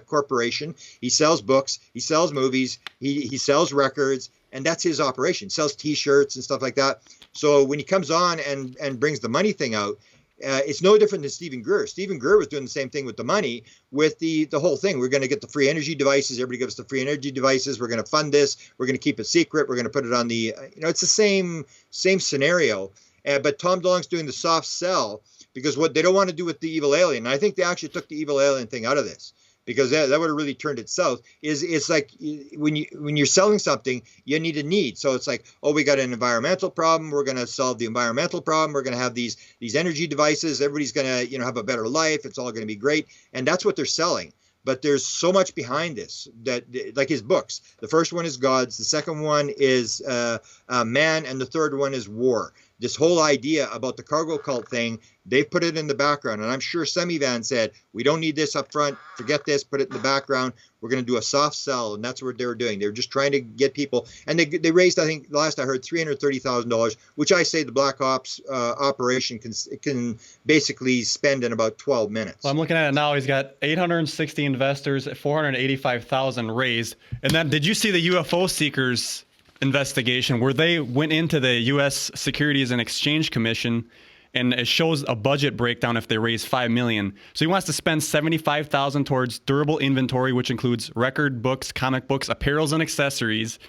corporation. He sells books. He sells movies. He sells records. And that's his operation. He sells T-shirts and stuff like that. So when he comes on and brings the money thing out, it's no different than Stephen Greer. Stephen Greer was doing the same thing with the money, with the whole thing. We're going to get the free energy devices. Everybody gives us the free energy devices. We're going to fund this. We're going to keep it secret. We're going to put it on the, it's the same scenario. But Tom Delonge's doing the soft sell, because what they don't want to do with the evil alien, and I think they actually took the evil alien thing out of this, because that would have really turned it south. It's like when you're selling something, you need a need. So it's like, oh, we got an environmental problem. We're going to solve the environmental problem. We're going to have these energy devices. Everybody's going to have a better life. It's all going to be great. And that's what they're selling. But there's so much behind this, that, like his books. The first one is God's. The second one is man, and the third one is war. this whole idea about the cargo cult thing, they put it in the background. And I'm sure Semivan said, we don't need this up front. Forget this. Put it in the background. We're going to do a soft sell. And that's what they were doing. They were just trying to get people. And they raised, I think, last I heard, $330,000, which I say the Black Ops operation can basically spend in about 12 minutes. Well, I'm looking at it now. He's got 860 investors, 485,000 raised. And then did you see the UFO seekers investigation where they went into the U.S. Securities and Exchange Commission, and it shows a budget breakdown if they raise $5 million. So he wants to spend $75,000 towards durable inventory, which includes record books, comic books, apparels, and accessories.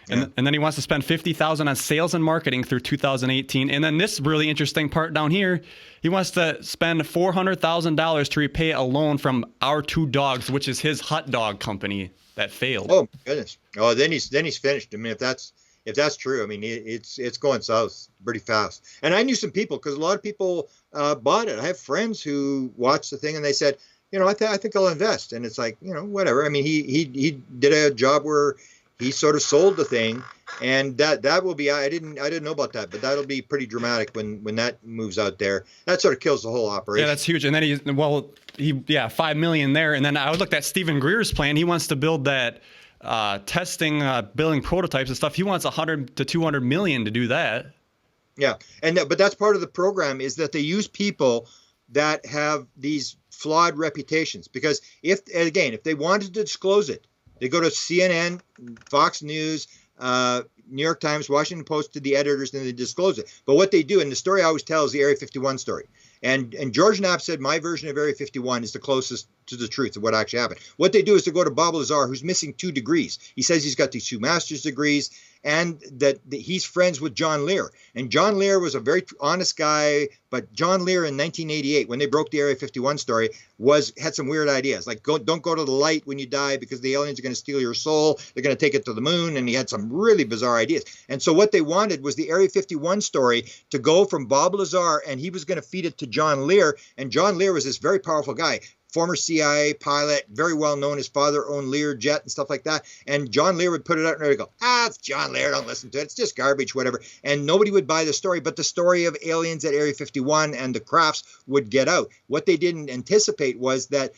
And then he wants to spend $50,000 on sales and marketing through 2018. And then this really interesting part down here, he wants to spend $400,000 to repay a loan from Our Two Dogs, which is his hot dog company that failed. Oh my goodness! Oh, then he's finished. I mean, if that's true, I mean, it's going south pretty fast. And I knew some people, because a lot of people bought it. I have friends who watched the thing and they said, I think I'll invest. And it's like, whatever. I mean, he did a job where he sort of sold the thing, and that will be, I didn't know about that, but that'll be pretty dramatic when that moves out there. That sort of kills the whole operation. Yeah, that's huge. And then $5 million there. And then I looked at Stephen Greer's plan. He wants to build that testing, building prototypes and stuff. He wants 100 to 200 million to do that. Yeah, but that's part of the program, is that they use people that have these flawed reputations, because if they wanted to disclose it, they go to CNN, Fox News, New York Times, Washington Post, to the editors, and they disclose it. But what they do, and the story I always tell, is the Area 51 story. And George Knapp said my version of Area 51 is the closest to the truth of what actually happened. What they do is they go to Bob Lazar, who's missing 2 degrees. He says he's got these 2 master's degrees, and that he's friends with John Lear. And John Lear was a very honest guy, but John Lear in 1988, when they broke the Area 51 story, had some weird ideas, like don't go to the light when you die because the aliens are going to steal your soul. They're going to take it to the moon, and he had some really bizarre ideas. And so what they wanted was the Area 51 story to go from Bob Lazar, and he was going to feed it to John Lear. And John Lear was this very powerful guy, former CIA pilot, very well known. His father owned Lear Jet and stuff like that. And John Lear would put it out and they'd go, it's John Lear, don't listen to it. It's just garbage, whatever. And nobody would buy the story, but the story of aliens at Area 51 and the crafts would get out. What they didn't anticipate was that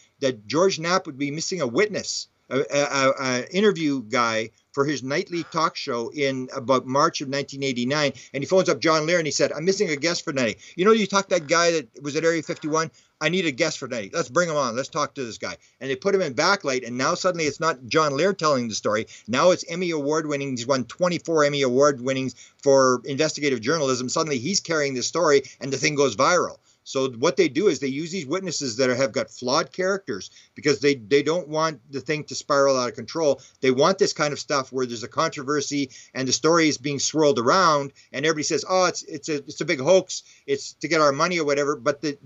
George Knapp would be missing a witness, an interview guy for his nightly talk show in about March of 1989. And he phones up John Lear and he said, I'm missing a guest for tonight. You talked to that guy that was at Area 51? I need a guest for tonight. Let's bring him on. Let's talk to this guy. And they put him in backlight. And now suddenly it's not John Lear telling the story. Now it's Emmy Award winning. He's won 24 Emmy Award winnings for investigative journalism. Suddenly he's carrying the story and the thing goes viral. So what they do is they use these witnesses that have got flawed characters, because they don't want the thing to spiral out of control. They want this kind of stuff where there's a controversy and the story is being swirled around and everybody says, it's a big hoax. It's to get our money or whatever. But the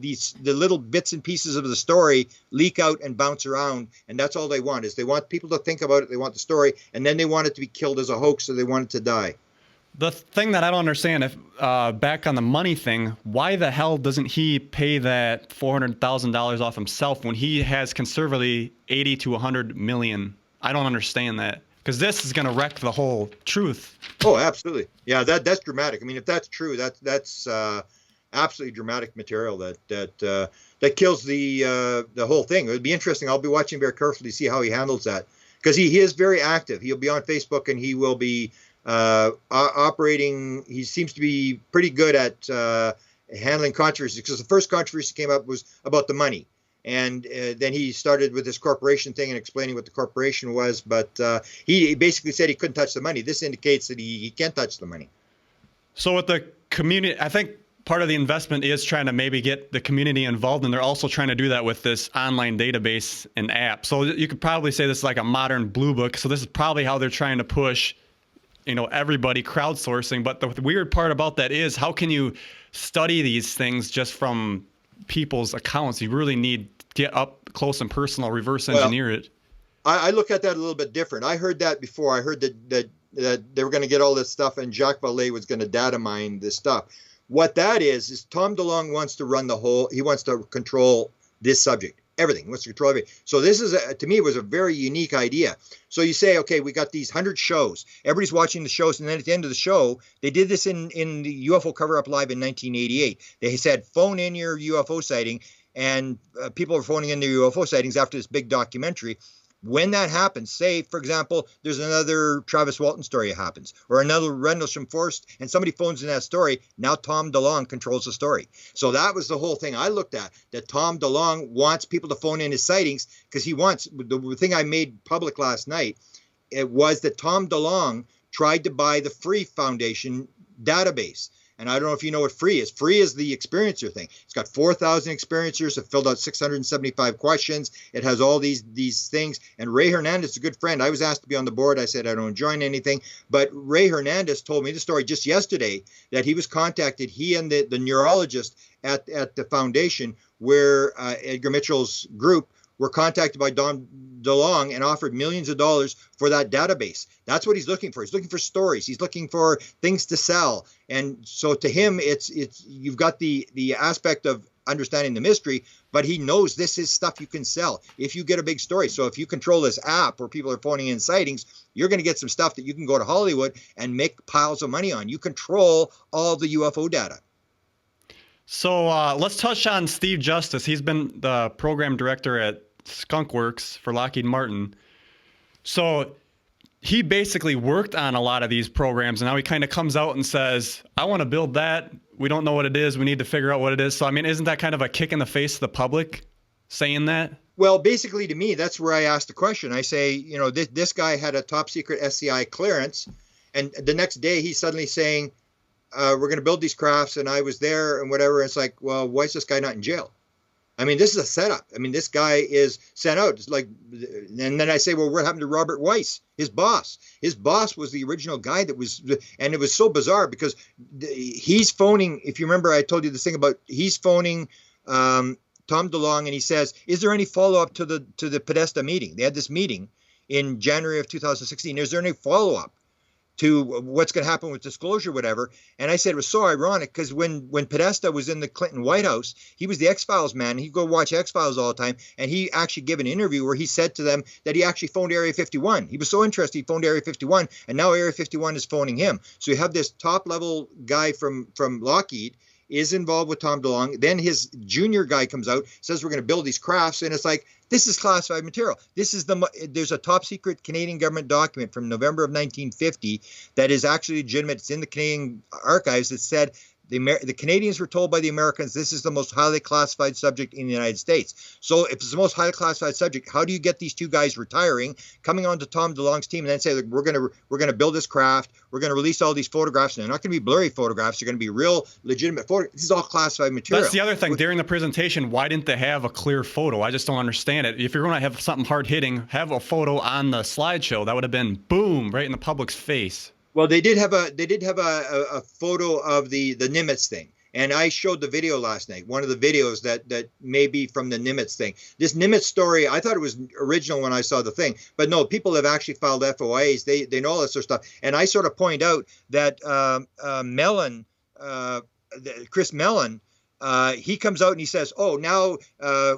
little bits and pieces of the story leak out and bounce around. And that's all they want, is they want people to think about it. They want the story, and then they want it to be killed as a hoax, so they want it to die. The thing that I don't understand, if back on the money thing, why the hell doesn't he pay that $400,000 off himself when he has conservatively 80 to 100 million? I don't understand that, because this is going to wreck the whole truth. Oh, absolutely. Yeah, that's dramatic. I mean, if that's true, that's absolutely dramatic material that kills the whole thing. It would be interesting. I'll be watching very carefully to see how he handles that, because he is very active. He'll be on Facebook and he will be operating. He seems to be pretty good at handling controversies, because the first controversy came up was about the money, and then he started with this corporation thing and explaining what the corporation was, but he basically said he couldn't touch the money. This indicates that he can't touch the money. So with the community, I think part of the investment is trying to maybe get the community involved, and they're also trying to do that with this online database and app. So you could probably say this is like a modern blue book. So this is probably how they're trying to push everybody crowdsourcing. But the weird part about that is, how can you study these things just from people's accounts? You really need to get up close and personal, reverse engineer it. I look at that a little bit different. I heard that before. I heard that they were going to get all this stuff and Jacques Vallée was going to data mine this stuff. What that is Tom DeLonge wants to run he wants to control this subject. everything, wants to control everything. So this is, to me, it was a very unique idea. So you say, okay, we got these 100 shows. Everybody's watching the shows. And then at the end of the show, they did this in the UFO Cover-Up Live in 1988. They said, phone in your UFO sighting. And people are phoning in their UFO sightings after this big documentary. When that happens, say, for example, there's another Travis Walton story that happens, or another Rendlesham Forest, and somebody phones in that story, now Tom DeLonge controls the story. So that was the whole thing I looked at, that Tom DeLonge wants people to phone in his sightings, because he wants, the thing I made public last night, it was that Tom DeLonge tried to buy the Free Foundation database. And I don't know if you know what Free is. Free is the experiencer thing. It's got 4,000 experiencers. It filled out 675 questions. It has all these things. And Ray Hernandez is a good friend. I was asked to be on the board. I said I don't join anything. But Ray Hernandez told me the story just yesterday that he was contacted, he and the neurologist at the foundation where Edgar Mitchell's group were contacted by Tom DeLonge and offered millions of dollars for that database. That's what he's looking for. He's looking for stories. He's looking for things to sell. And so to him, it's you've got the aspect of understanding the mystery, but he knows this is stuff you can sell if you get a big story. So if you control this app where people are phoning in sightings, you're going to get some stuff that you can go to Hollywood and make piles of money on. You control all the UFO data. So let's touch on Steve Justice. He's been the program director at Skunkworks for Lockheed Martin. So he basically worked on a lot of these programs, and now he kind of comes out and says, I want to build that. We don't know what it is. We need to figure out what it is. So, I mean, isn't that kind of a kick in the face to the public saying that? Well, basically to me, that's where I asked the question. I say, you know, this guy had a top secret SCI clearance, and the next day he's suddenly saying, we're going to build these crafts, and I was there and whatever. And it's like, well, why is this guy not in jail? I mean, this is a setup. I mean, this guy is sent out. It's like, and then I say, well, what happened to Robert Weiss, his boss? His boss was the original guy that was, and it was so bizarre because he's phoning, if you remember, I told you this thing about, he's phoning Tom DeLonge, and he says, is there any follow-up to the Podesta meeting? They had this meeting in January of 2016. Is there any follow-up to what's going to happen with disclosure, whatever? And I said it was so ironic because when Podesta was in the Clinton White House, he was the X-Files man. He'd go watch X-Files all the time, and he actually gave an interview where he said to them that he actually phoned Area 51. He was so interested, he phoned Area 51, and now Area 51 is phoning him. So you have this top-level guy from Lockheed is involved with Tom DeLonge. Then his junior guy comes out, says we're going to build these crafts, and it's like, this is classified material. This is there's a top secret Canadian government document from November of 1950 that is actually legitimate. It's in the Canadian archives that said the Canadians were told by the Americans this is the most highly classified subject in the United States. So if it's the most highly classified subject, how do you get these two guys retiring, coming onto Tom DeLonge's team, and then say, we're going to build this craft, we're going to release all these photographs, and they're not going to be blurry photographs, they're going to be real legitimate photographs. This is all classified material. That's the other thing. During the presentation, why didn't they have a clear photo? I just don't understand it. If you're going to have something hard hitting, have a photo on the slideshow. That would have been boom, right in the public's face. Well, they did have a photo of the Nimitz thing, and I showed the video last night. One of the videos that may be from the Nimitz thing. This Nimitz story, I thought it was original when I saw the thing, but no, people have actually filed FOIs. They know all that sort of stuff, and I sort of point out that Chris Mellon. He comes out and he says, oh, now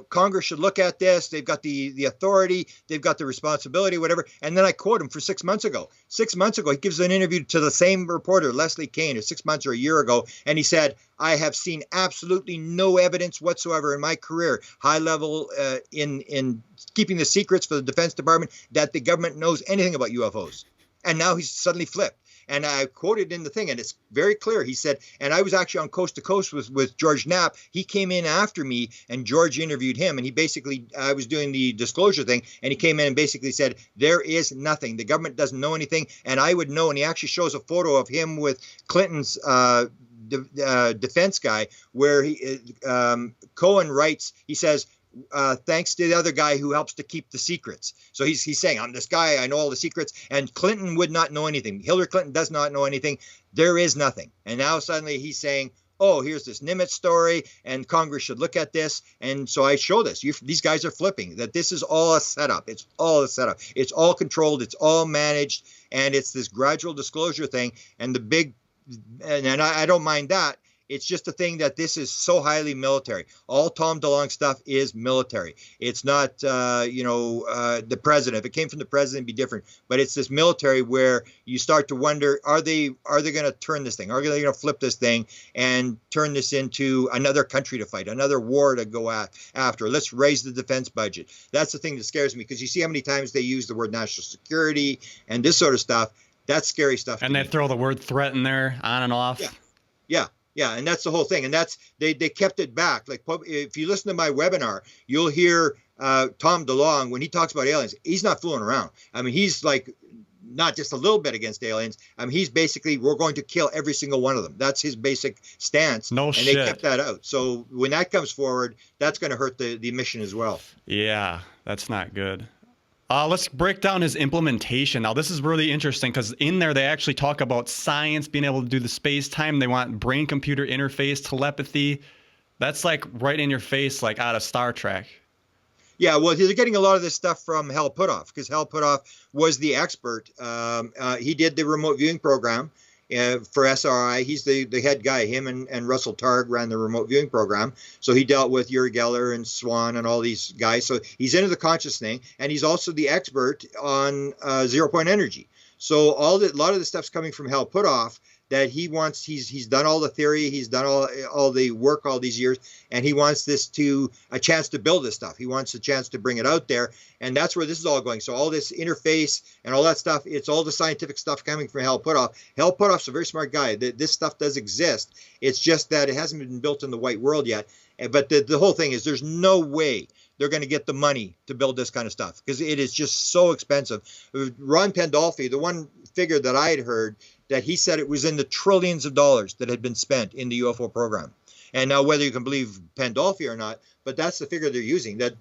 Congress should look at this. They've got the authority. They've got the responsibility, whatever. And then I quote him for 6 months ago. 6 months ago, he gives an interview to the same reporter, Leslie Kane, 6 months or a year ago. And he said, I have seen absolutely no evidence whatsoever in my career, high level in keeping the secrets for the Defense Department, that the government knows anything about UFOs. And now he's suddenly flipped. And I quoted in the thing, and it's very clear. He said, and I was actually on Coast to Coast with George Knapp. He came in after me, and George interviewed him. And he basically, I was doing the disclosure thing, and he came in and basically said, there is nothing. The government doesn't know anything, and I would know. And he actually shows a photo of him with Clinton's defense guy, where Cohen writes, he says, thanks to the other guy who helps to keep the secrets. So he's saying, I'm this guy, I know all the secrets, and Clinton would not know anything. Hillary Clinton does not know anything. There is nothing. And now suddenly he's saying, oh, here's this Nimitz story, and Congress should look at this. And so I show this. These guys are flipping, that this is all a setup. It's all a setup. It's all controlled. It's all managed. And it's this gradual disclosure thing. And the big, and I don't mind that, It's just a thing that this is so highly military. All Tom DeLonge stuff is military. It's not, the president. If it came from the president, it'd be different. But it's this military where you start to wonder, are they going to turn this thing? Are they going to flip this thing and turn this into another country to fight, another war to go after? Let's raise the defense budget. That's the thing that scares me, because you see how many times they use the word national security and this sort of stuff. That's scary stuff. And they throw the word threat in there on and off. Yeah, and that's the whole thing. And that's they kept it back. Like, if you listen to my webinar, you'll hear Tom DeLonge, when he talks about aliens, he's not fooling around. I mean, he's like not just a little bit against aliens. I mean, he's basically, we're going to kill every single one of them. That's his basic stance. No shit. And they kept that out. So when that comes forward, that's going to hurt the mission as well. Yeah, that's not good. Let's break down his implementation. Now, this is really interesting because in there, they actually talk about science, being able to do the space-time. They want brain-computer interface, telepathy. That's like right in your face, like out of Star Trek. Yeah, well, they're getting a lot of this stuff from Hal Puthoff, because Hal Puthoff was the expert. He did the remote viewing program for SRI. He's the head guy. Him and Russell Targ ran the remote viewing program. So he dealt with Uri Geller and Swan and all these guys. So he's into the conscious thing, and he's also the expert on zero-point energy. So a lot of the stuff's coming from Hal Puthoff, that he wants. He's done all the theory, he's done all the work all these years, and he wants a chance to build this stuff. He wants a chance to bring it out there, and that's where this is all going. So all this interface and all that stuff, it's all the scientific stuff coming from Hal Puthoff. Hal Puthoff's a very smart guy. This stuff does exist. It's just that it hasn't been built in the white world yet. But the whole thing is, there's no way they're going to get the money to build this kind of stuff, because it is just so expensive. Ron Pandolfi, the one figure that I had heard, that he said it was in the trillions of dollars that had been spent in the UFO program. And now, whether you can believe Pandolfi or not, but that's the figure they're using, that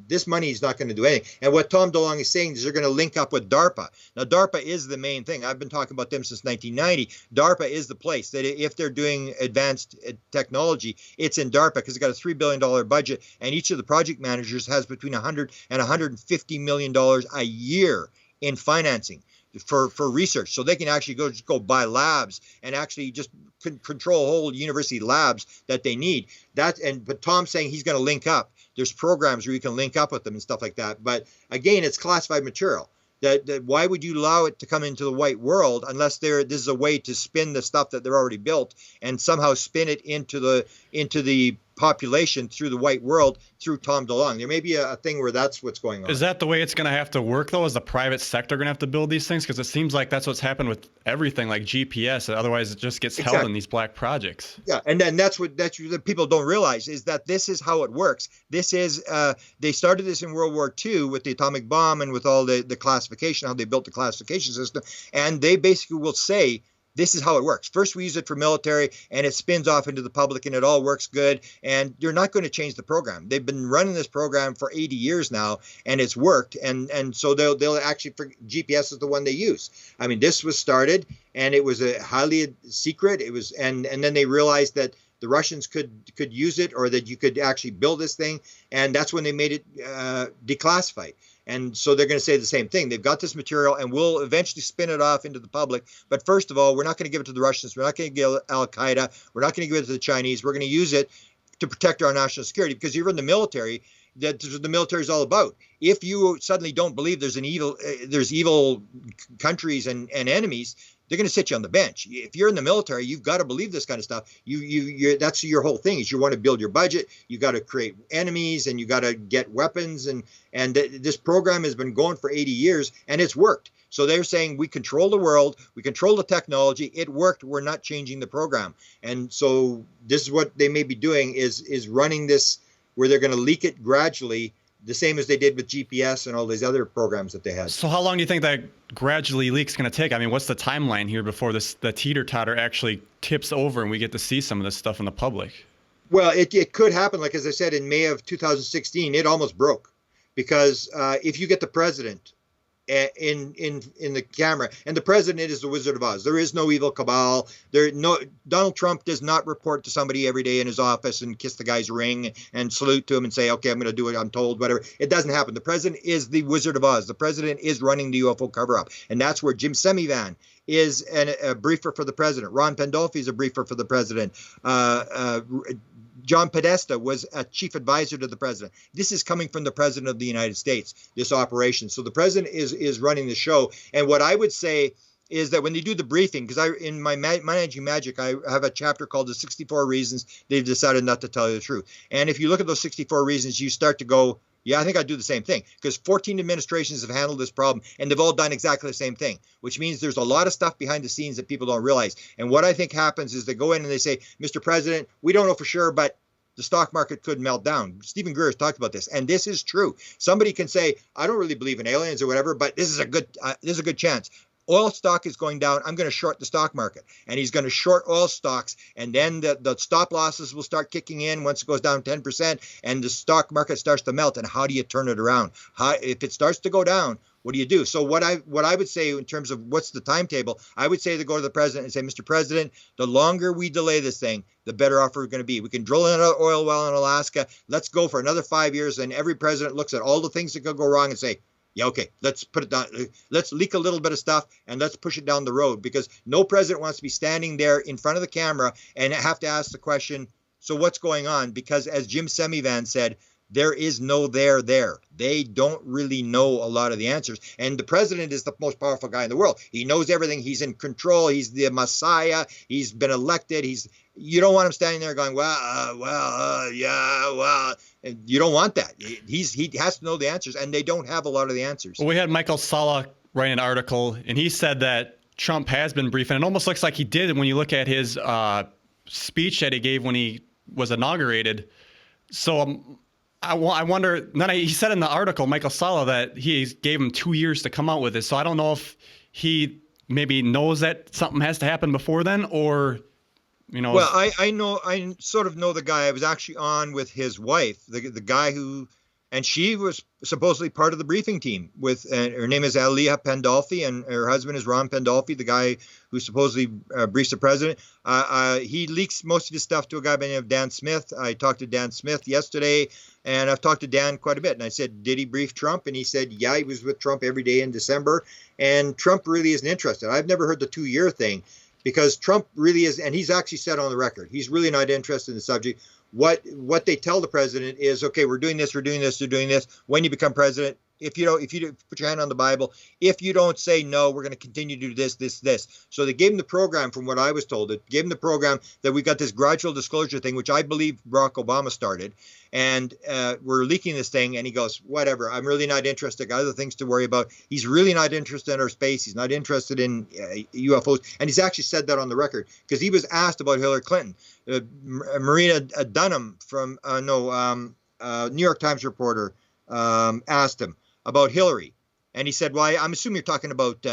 this money is not going to do anything. And what Tom DeLonge is saying is they're going to link up with DARPA. Now, DARPA is the main thing. I've been talking about them since 1990. DARPA is the place that if they're doing advanced technology, it's in DARPA, because it's got a $3 billion budget, and each of the project managers has between $100 and $150 million a year in financing for research. So they can actually go buy labs and actually just control whole university labs that they need. But Tom's saying he's going to link up. There's programs where you can link up with them and stuff like that. But again, it's classified material. That why would you allow it to come into the white world unless this is a way to spin the stuff that they're already built and somehow spin it into the population through the white world through Tom DeLonge? There may be a thing where that's what's going on. Is that the way it's going to have to work, though? Is the private sector going to have to build these things? Because it seems like that's what's happened with everything, like GPS. Otherwise, it just gets held in these black projects. Yeah, and then that's what people don't realize, is that this is how it works. This is they started this in World War II with the atomic bomb and with all the classification, how they built the classification system, and they basically will say, this is how it works. First, we use it for military, and it spins off into the public, and it all works good. And you're not going to change the program. They've been running this program for 80 years now, and it's worked. And so they'll actually, GPS is the one they use. I mean, this was started, and it was a highly secret. It was, and then they realized that the Russians could use it, or that you could actually build this thing, and that's when they made it declassified. And so they're going to say the same thing. They've got this material, and we'll eventually spin it off into the public. But first of all, we're not going to give it to the Russians. We're not going to give it to Al-Qaeda. We're not going to give it to the Chinese. We're going to use it to protect our national security, because you're in the military. That's what the military is all about. If you suddenly don't believe there's evil countries and enemies, they're going to sit you on the bench. If you're in the military, you've got to believe this kind of stuff. That's your whole thing, is you want to build your budget. You got to create enemies, and you got to get weapons. And this program has been going for 80 years, and it's worked. So they're saying, we control the world, we control the technology. It worked. We're not changing the program. And so this is what they may be doing, is running this where they're going to leak it gradually, the same as they did with GPS and all these other programs that they had. So how long do you think that gradually leak's going to take? I mean, what's the timeline here before the teeter-totter actually tips over and we get to see some of this stuff in the public? Well, it could happen. Like, as I said, in May of 2016, it almost broke, because if you get the president in the camera, and the president is the Wizard of Oz. There is no evil cabal. Donald Trump does not report to somebody every day in his office and kiss the guy's ring and salute to him and say, okay, I'm going to do what I'm told, whatever. It doesn't happen. The president is the Wizard of Oz. The president is running the UFO cover-up. And that's where Jim Semivan is a briefer for the president. Ron Pandolfi is a briefer for the president. John Podesta was a chief advisor to the president. This is coming from the president of the United States, this operation. So the president is running the show. And what I would say is that when they do the briefing, because in my Managing Magic, I have a chapter called the 64 Reasons They've Decided Not to Tell You the Truth. And if you look at those 64 reasons, you start to go, yeah, I think I'd do the same thing, because 14 administrations have handled this problem and they've all done exactly the same thing, which means there's a lot of stuff behind the scenes that people don't realize. And what I think happens is they go in and they say, Mr. President, we don't know for sure, but the stock market could melt down. Stephen Greer has talked about this, and this is true. Somebody can say, I don't really believe in aliens or whatever, but this is a good chance. Oil stock is going down. I'm going to short the stock market. And he's going to short oil stocks. And then the stop losses will start kicking in once it goes down 10% and the stock market starts to melt. And how do you turn it around? If it starts to go down, what do you do? So what I would say in terms of what's the timetable, I would say to go to the president and say, Mr. President, the longer we delay this thing, the better off we're going to be. We can drill another oil well in Alaska. Let's go for another 5 years. And every president looks at all the things that could go wrong and say, yeah, okay, let's put it down. Let's leak a little bit of stuff and let's push it down the road, because no president wants to be standing there in front of the camera and have to ask the question, so what's going on? Because as Jim Semivan said, there is no there. They don't really know a lot of the answers. And the president is the most powerful guy in the world. He knows everything. He's in control. He's the messiah. He's been elected. You don't want him standing there going, yeah. And you don't want that. He has to know the answers, and they don't have a lot of the answers. Well, we had Michael Salla write an article, and he said that Trump has been briefed, and it almost looks like he did when you look at his speech that he gave when he was inaugurated. So I wonder, he said in the article, Michael Salla, that he gave him 2 years to come out with this. So I don't know if he maybe knows that something has to happen before then, or... Well, I sort of know the guy. I was actually on with his wife, the guy and she was supposedly part of the briefing team her name is Aliyah Pandolfi, and her husband is Ron Pandolfi, the guy who supposedly briefs the president. He leaks most of his stuff to a guy by the name of Dan Smith. I talked to Dan Smith yesterday, and I've talked to Dan quite a bit. And I said, did he brief Trump? And he said, yeah, he was with Trump every day in December. And Trump really isn't interested. I've never heard the 2-year thing. Because Trump really is, and he's actually said on the record, he's really not interested in the subject. What they tell the president is, okay, we're doing this. When you become president, if you put your hand on the Bible, if you don't say no, we're going to continue to do this. So they gave him the program, from what I was told. It gave him the program that we got this gradual disclosure thing, which I believe Barack Obama started. And we're leaking this thing. And he goes, whatever, I'm really not interested. I got other things to worry about. He's really not interested in our space. He's not interested in UFOs. And he's actually said that on the record, because he was asked about Hillary Clinton. Marina Dunham from New York Times reporter asked him about Hillary. And he said, well, I'm assuming you're talking about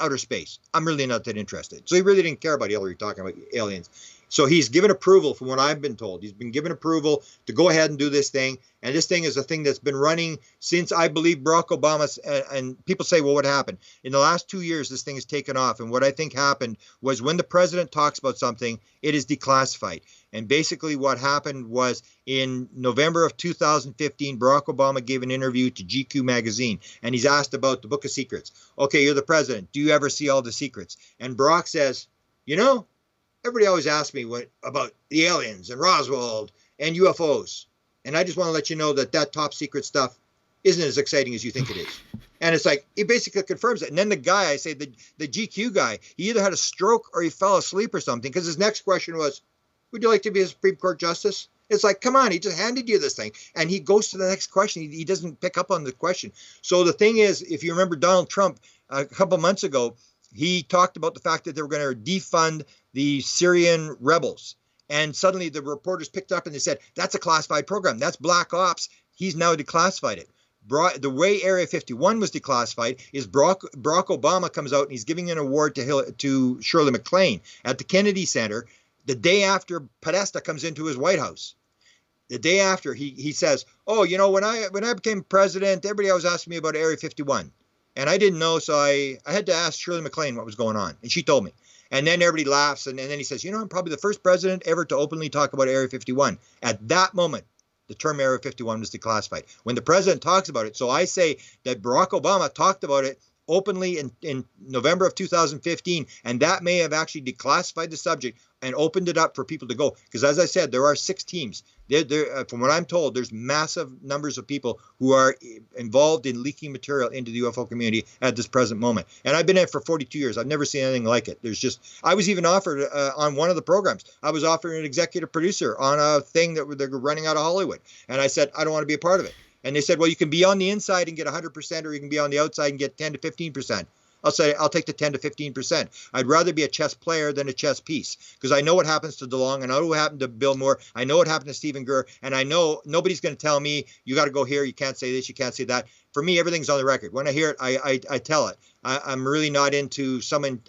outer space. I'm really not that interested. So he really didn't care about Hillary talking about aliens. So he's given approval, from what I've been told. He's been given approval to go ahead and do this thing. And this thing is a thing that's been running since, I believe, Barack Obama. And people say, well, what happened? In the last 2 years, this thing has taken off. And what I think happened was when the president talks about something, it is declassified. And basically what happened was in November of 2015, Barack Obama gave an interview to GQ magazine, and he's asked about the Book of Secrets. Okay, you're the president. Do you ever see all the secrets? And Barack says, everybody always asks me about the aliens and Roswell and UFOs. And I just want to let you know that top secret stuff isn't as exciting as you think it is. And it's like, he basically confirms it. And then the guy, I say, the GQ guy, he either had a stroke or he fell asleep or something, because his next question was, would you like to be a Supreme Court justice? It's like, come on, he just handed you this thing. And he goes to the next question. He doesn't pick up on the question. So the thing is, if you remember Donald Trump a couple months ago, he talked about the fact that they were going to defund the Syrian rebels. And suddenly the reporters picked up and they said, that's a classified program. That's black ops. He's now declassified it. The way Area 51 was declassified is Barack Obama comes out and he's giving an award to Shirley MacLaine at the Kennedy Center the day after Podesta comes into his White House. The day after, he says, oh, when I became president, everybody always asked me about Area 51. And I didn't know, so I had to ask Shirley MacLaine what was going on. And she told me. And then everybody laughs, and then he says, I'm probably the first president ever to openly talk about Area 51. At that moment, the term Area 51 was declassified. When the president talks about it, so I say that Barack Obama talked about it openly in November of 2015, and that may have actually declassified the subject and opened it up for people to go. Because as I said, there are 6 teams. From what I'm told, there's massive numbers of people who are involved in leaking material into the UFO community at this present moment. And I've been in it for 42 years. I've never seen anything like it. I was even offered on one of the programs, I was offered an executive producer on a thing that they're running out of Hollywood. And I said, I don't want to be a part of it. And they said, well, you can be on the inside and get 100%, or you can be on the outside and get 10 to 15%. I'll say, I'll take the 10 to 15%. I'd rather be a chess player than a chess piece, because I know what happens to DeLonge. I know what happened to Bill Moore. I know what happened to Stephen Greer. And I know nobody's going to tell me, you got to go here. You can't say this. You can't say that. For me, everything's on the record. When I hear it, I tell it. I'm really not into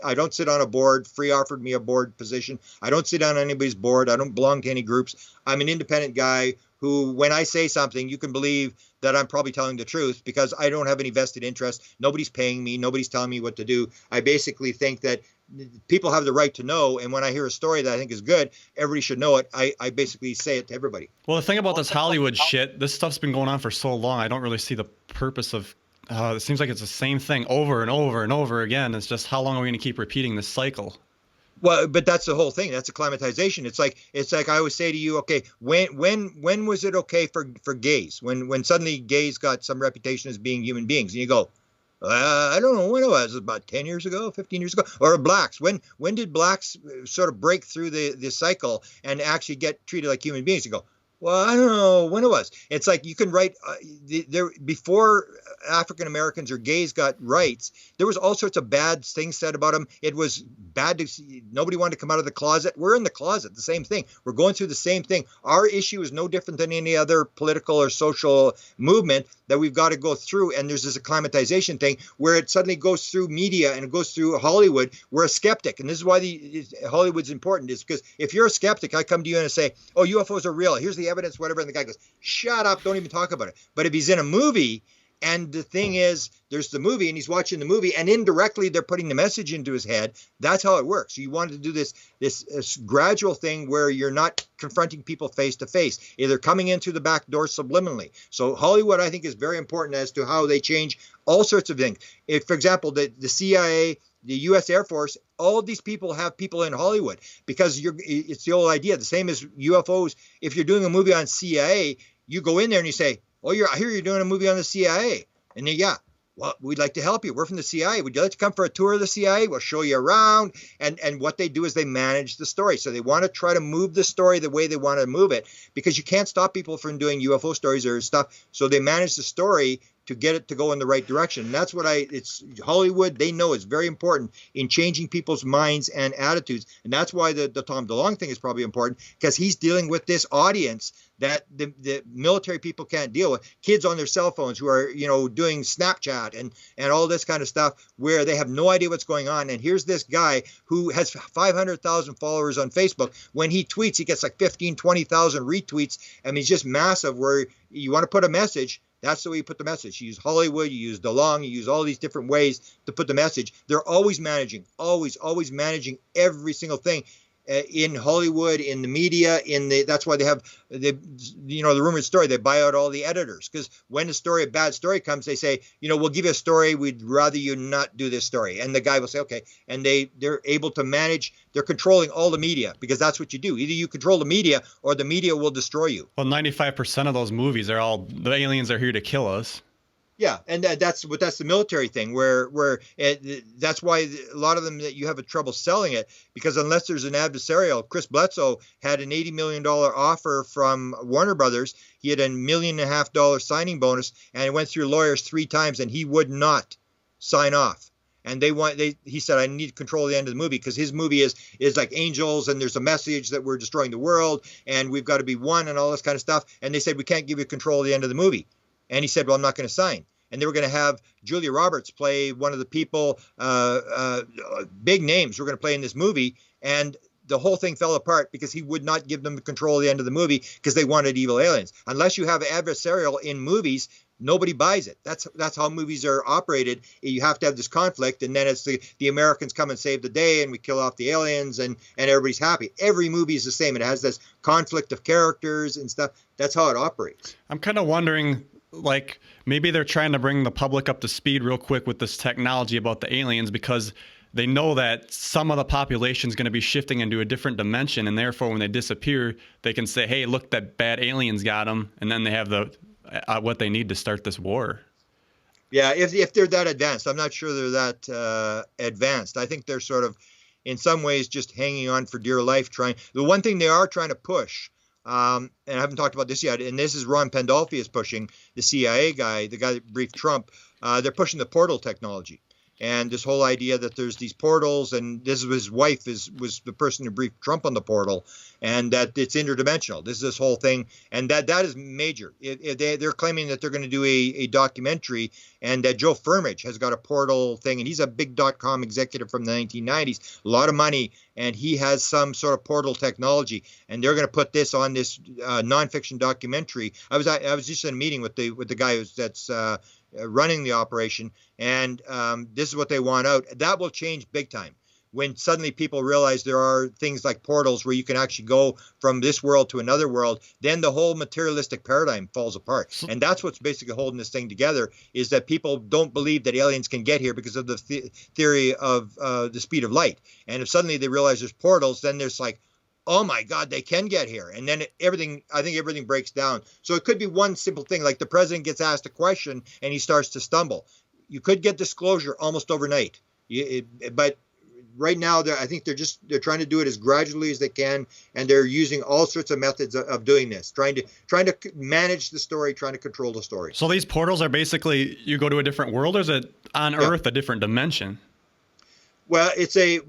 I don't sit on a board. Free offered me a board position. I don't sit on anybody's board. I don't belong to any groups. I'm an independent guy who, when I say something, you can believe that I'm probably telling the truth, because I don't have any vested interest. Nobody's paying me. Nobody's telling me what to do. I basically think that people have the right to know. And when I hear a story that I think is good, everybody should know it. I basically say it to everybody. Well, the thing about this Hollywood shit, this stuff's been going on for so long. I don't really see the purpose of, it seems like it's the same thing over and over and over again. It's just, how long are we going to keep repeating this cycle? Well, but that's the whole thing. That's acclimatization. It's like I always say to you, okay, when was it okay for gays? When suddenly gays got some reputation as being human beings, and you go, I don't know when it was. About 10 years ago, 15 years ago, or blacks. When did blacks sort of break through the cycle and actually get treated like human beings? You go, well, I don't know when it was. It's like you can write before African Americans or gays got rights, there was all sorts of bad things said about them. It was bad nobody wanted to come out of the closet. We're in the closet, the same thing. We're going through the same thing. Our issue is no different than any other political or social movement that we've got to go through. And there's this acclimatization thing where it suddenly goes through media and it goes through Hollywood. We're a skeptic. And this is why Hollywood's important, is because if you're a skeptic, I come to you and I say, oh, UFOs are real. Here's the evidence, whatever. And the guy goes, shut up. Don't even talk about it. But if he's in a movie, and the thing is, there's the movie and he's watching the movie, and indirectly they're putting the message into his head. That's how it works. You wanted to do this gradual thing where you're not confronting people face to face, either coming in through the back door subliminally. So Hollywood, I think, is very important as to how they change all sorts of things. If, for example, the CIA, the U.S. Air Force, all of these people have people in Hollywood, because it's the old idea, the same as UFOs. If you're doing a movie on CIA, you go in there and you say, oh, I hear you're doing a movie on the CIA. And then, yeah, well, we'd like to help you. We're from the CIA. Would you like to come for a tour of the CIA? We'll show you around. And what they do is they manage the story. So they want to try to move the story the way they want to move it, because you can't stop people from doing UFO stories or stuff. So they manage the story to get it to go in the right direction. And that's what it's Hollywood. They know it's very important in changing people's minds and attitudes. And that's why the Tom DeLonge thing is probably important, because he's dealing with this audience that the military people can't deal with. Kids on their cell phones who are, doing Snapchat and all this kind of stuff, where they have no idea what's going on. And here's this guy who has 500,000 followers on Facebook. When he tweets, he gets like 15, 20,000 retweets. I mean, he's just massive, where you want to put a message. That's the way you put the message. You use Hollywood, you use DeLonge, you use all these different ways to put the message. They're always managing, always managing every single thing in Hollywood, in the media, that's why they have the rumored story. They buy out all the editors, because when a bad story comes, they say, we'll give you a story. We'd rather you not do this story. And the guy will say, okay. And they're able to manage. They're controlling all the media, because that's what you do. Either you control the media or the media will destroy you. Well, 95% of those movies are all, the aliens are here to kill us. Yeah, and that's the military thing, where that's why a lot of them that you have a trouble selling it, because unless there's an adversarial. Chris Bledsoe had an $80 million offer from Warner Brothers. He had $1.5 million signing bonus, and it went through lawyers 3 times, and he would not sign off. And he said, I need to control the end of the movie, because his movie is like angels, and there's a message that we're destroying the world, and we've got to be one, and all this kind of stuff. And they said, we can't give you control of the end of the movie. And he said, well, I'm not going to sign. And they were going to have Julia Roberts play one of the people, big names were going to play in this movie. And the whole thing fell apart because he would not give them the control of the end of the movie, because they wanted evil aliens. Unless you have adversarial in movies, nobody buys it. That's how movies are operated. You have to have this conflict, and then it's the Americans come and save the day, and we kill off the aliens, and everybody's happy. Every movie is the same. It has this conflict of characters and stuff. That's how it operates. I'm kind of wondering, like maybe they're trying to bring the public up to speed real quick with this technology about the aliens because they know that some of the population is going to be shifting into a different dimension, and therefore when they disappear, they can say, "Hey, look, that bad aliens got them," and then they have the what they need to start this war. Yeah, if they're that advanced, I'm not sure they're that advanced. I think they're sort of, in some ways, just hanging on for dear life. The one thing they are trying to push, and I haven't talked about this yet, and this is Ron Pandolfi is pushing, the CIA guy, the guy that briefed Trump. They're pushing the portal technology. And this whole idea that there's these portals, and this is his wife was the person who briefed Trump on the portal, and that it's interdimensional. This whole thing, and that is major. They're claiming that they're going to do a documentary, and that Joe Firmage has got a portal thing, and he's a big .com executive from the 1990s, a lot of money, and he has some sort of portal technology, and they're going to put this on this nonfiction documentary. I was just in a meeting with the guy that's running the operation, and this is what they want out. That will change big time when suddenly people realize there are things like portals where you can actually go from this world to another world. Then the whole materialistic paradigm falls apart, and that's what's basically holding this thing together, is that people don't believe that aliens can get here because of the theory of the speed of light. And if suddenly they realize there's portals, then there's like, oh my God, they can get here. And then I think everything breaks down. So it could be one simple thing, like the president gets asked a question and he starts to stumble. You could get disclosure almost overnight. But right now, I think they're trying to do it as gradually as they can, and they're using all sorts of methods of doing this, trying to manage the story, trying to control the story. So these portals are basically, you go to a different world, or is it on Earth, a different dimension? Well, I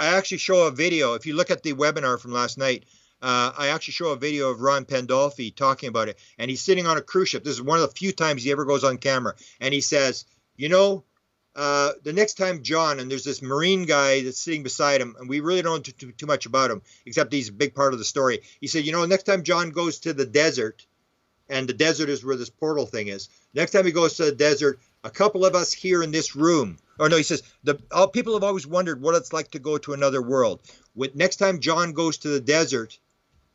actually show a video. If you look at the webinar from last night, I actually show a video of Ron Pandolfi talking about it. And he's sitting on a cruise ship. This is one of the few times he ever goes on camera. And he says, the next time John, and there's this Marine guy that's sitting beside him, and we really don't know too much about him, except he's a big part of the story. He said, next time John goes to the desert, and the desert is where this portal thing is. Next time he goes to the desert, a couple of us here in this room, he says, people have always wondered what it's like to go to another world. Next time John goes to the desert,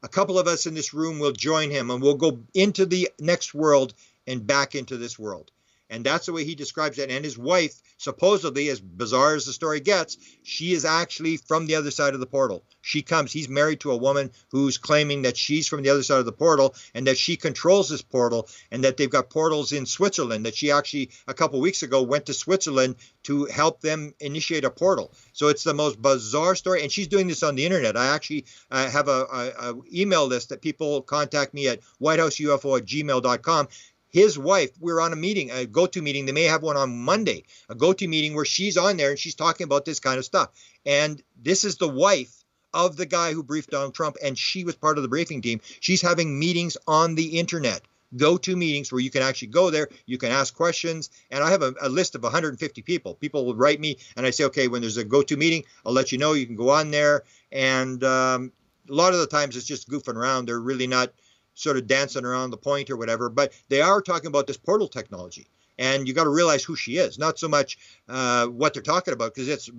a couple of us in this room will join him, and we'll go into the next world and back into this world. And that's the way he describes it. And his wife, supposedly, as bizarre as the story gets, she is actually from the other side of the portal. He's married to a woman who's claiming that she's from the other side of the portal, and that she controls this portal, and that they've got portals in Switzerland, that she actually, a couple of weeks ago, went to Switzerland to help them initiate a portal. So it's the most bizarre story. And she's doing this on the internet. I actually have a email list that people contact me at whitehouseuFO@gmail.com. His wife, we're on a meeting, a go-to meeting. They may have one on Monday, a go-to meeting where she's on there and she's talking about this kind of stuff. And this is the wife of the guy who briefed Donald Trump, and she was part of the briefing team. She's having meetings on the internet, go-to meetings where you can actually go there, you can ask questions. And I have a list of 150 people. People will write me, and I say, okay, when there's a go-to meeting, I'll let you know. You can go on there. And a lot of the times it's just goofing around. They're really not sort of dancing around the point or whatever, but they are talking about this portal technology. And you got to realize who she is, not so much what they're talking about, because it's,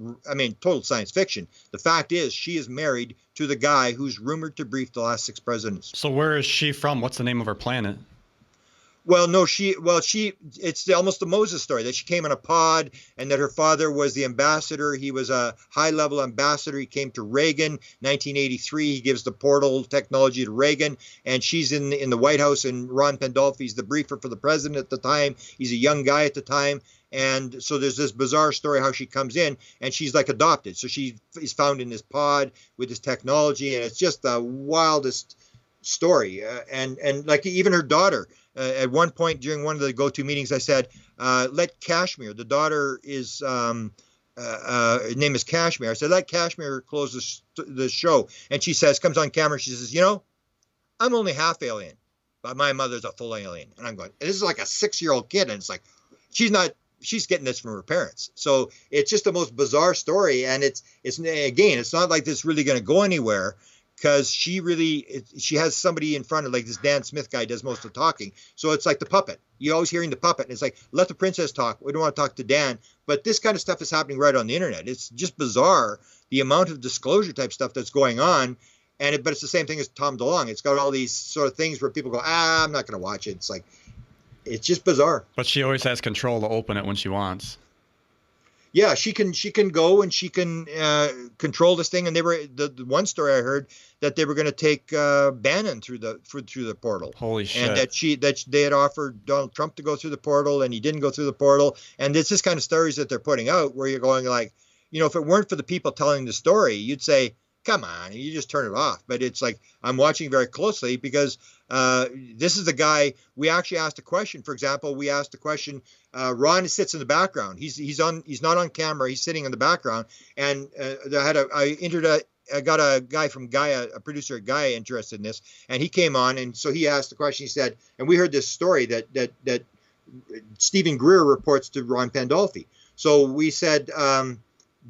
total science fiction. The fact is, she is married to the guy who's rumored to brief the last 6 presidents. So where is she from? What's the name of her planet? Well, no, it's almost the Moses story, that she came in a pod, and that her father was the ambassador. He was a high-level ambassador. He came to Reagan, 1983. He gives the portal technology to Reagan, and she's in the White House, and Ron Pandolfi's the briefer for the president at the time. He's a young guy at the time. And so there's this bizarre story how she comes in, and she's like adopted. So she is found in this pod with this technology, and it's just the wildest story. And like even her daughter, at one point during one of the go-to meetings, I said, let Kashmir, the daughter is, her name is Kashmir. I said, let Kashmir close the show. And she comes on camera, she says, I'm only half alien, but my mother's a full alien. And I'm going, this is like a 6-year-old kid. And it's like, she's getting this from her parents. So it's just the most bizarre story. And it's not like this really going to go anywhere, because she has somebody in front of, like this Dan Smith guy does most of the talking. So it's like the puppet. You're always hearing the puppet. And it's like, let the princess talk. We don't want to talk to Dan. But this kind of stuff is happening right on the internet. It's just bizarre, the amount of disclosure type stuff that's going on. But it's the same thing as Tom DeLonge. It's got all these sort of things where people go, I'm not going to watch it. It's like, It's just bizarre. But she always has control to open it when she wants. Yeah, she can go and she can control this thing. And they were the one story I heard that they were going to take Bannon through the portal. Holy shit! And that they had offered Donald Trump to go through the portal, and he didn't go through the portal. And it's this kind of stories that they're putting out where you're going like, if it weren't for the people telling the story, you'd say, come on, you just turn it off. But it's like I'm watching very closely because this is the guy. We actually asked a question. For example, we asked a question. Ron sits in the background. He's not on camera. He's sitting in the background. And I got a guy from Gaia, a producer at Gaia, interested in this, and he came on, and so he asked the question. He said, and we heard this story that Stephen Greer reports to Ron Pandolfi. So we said,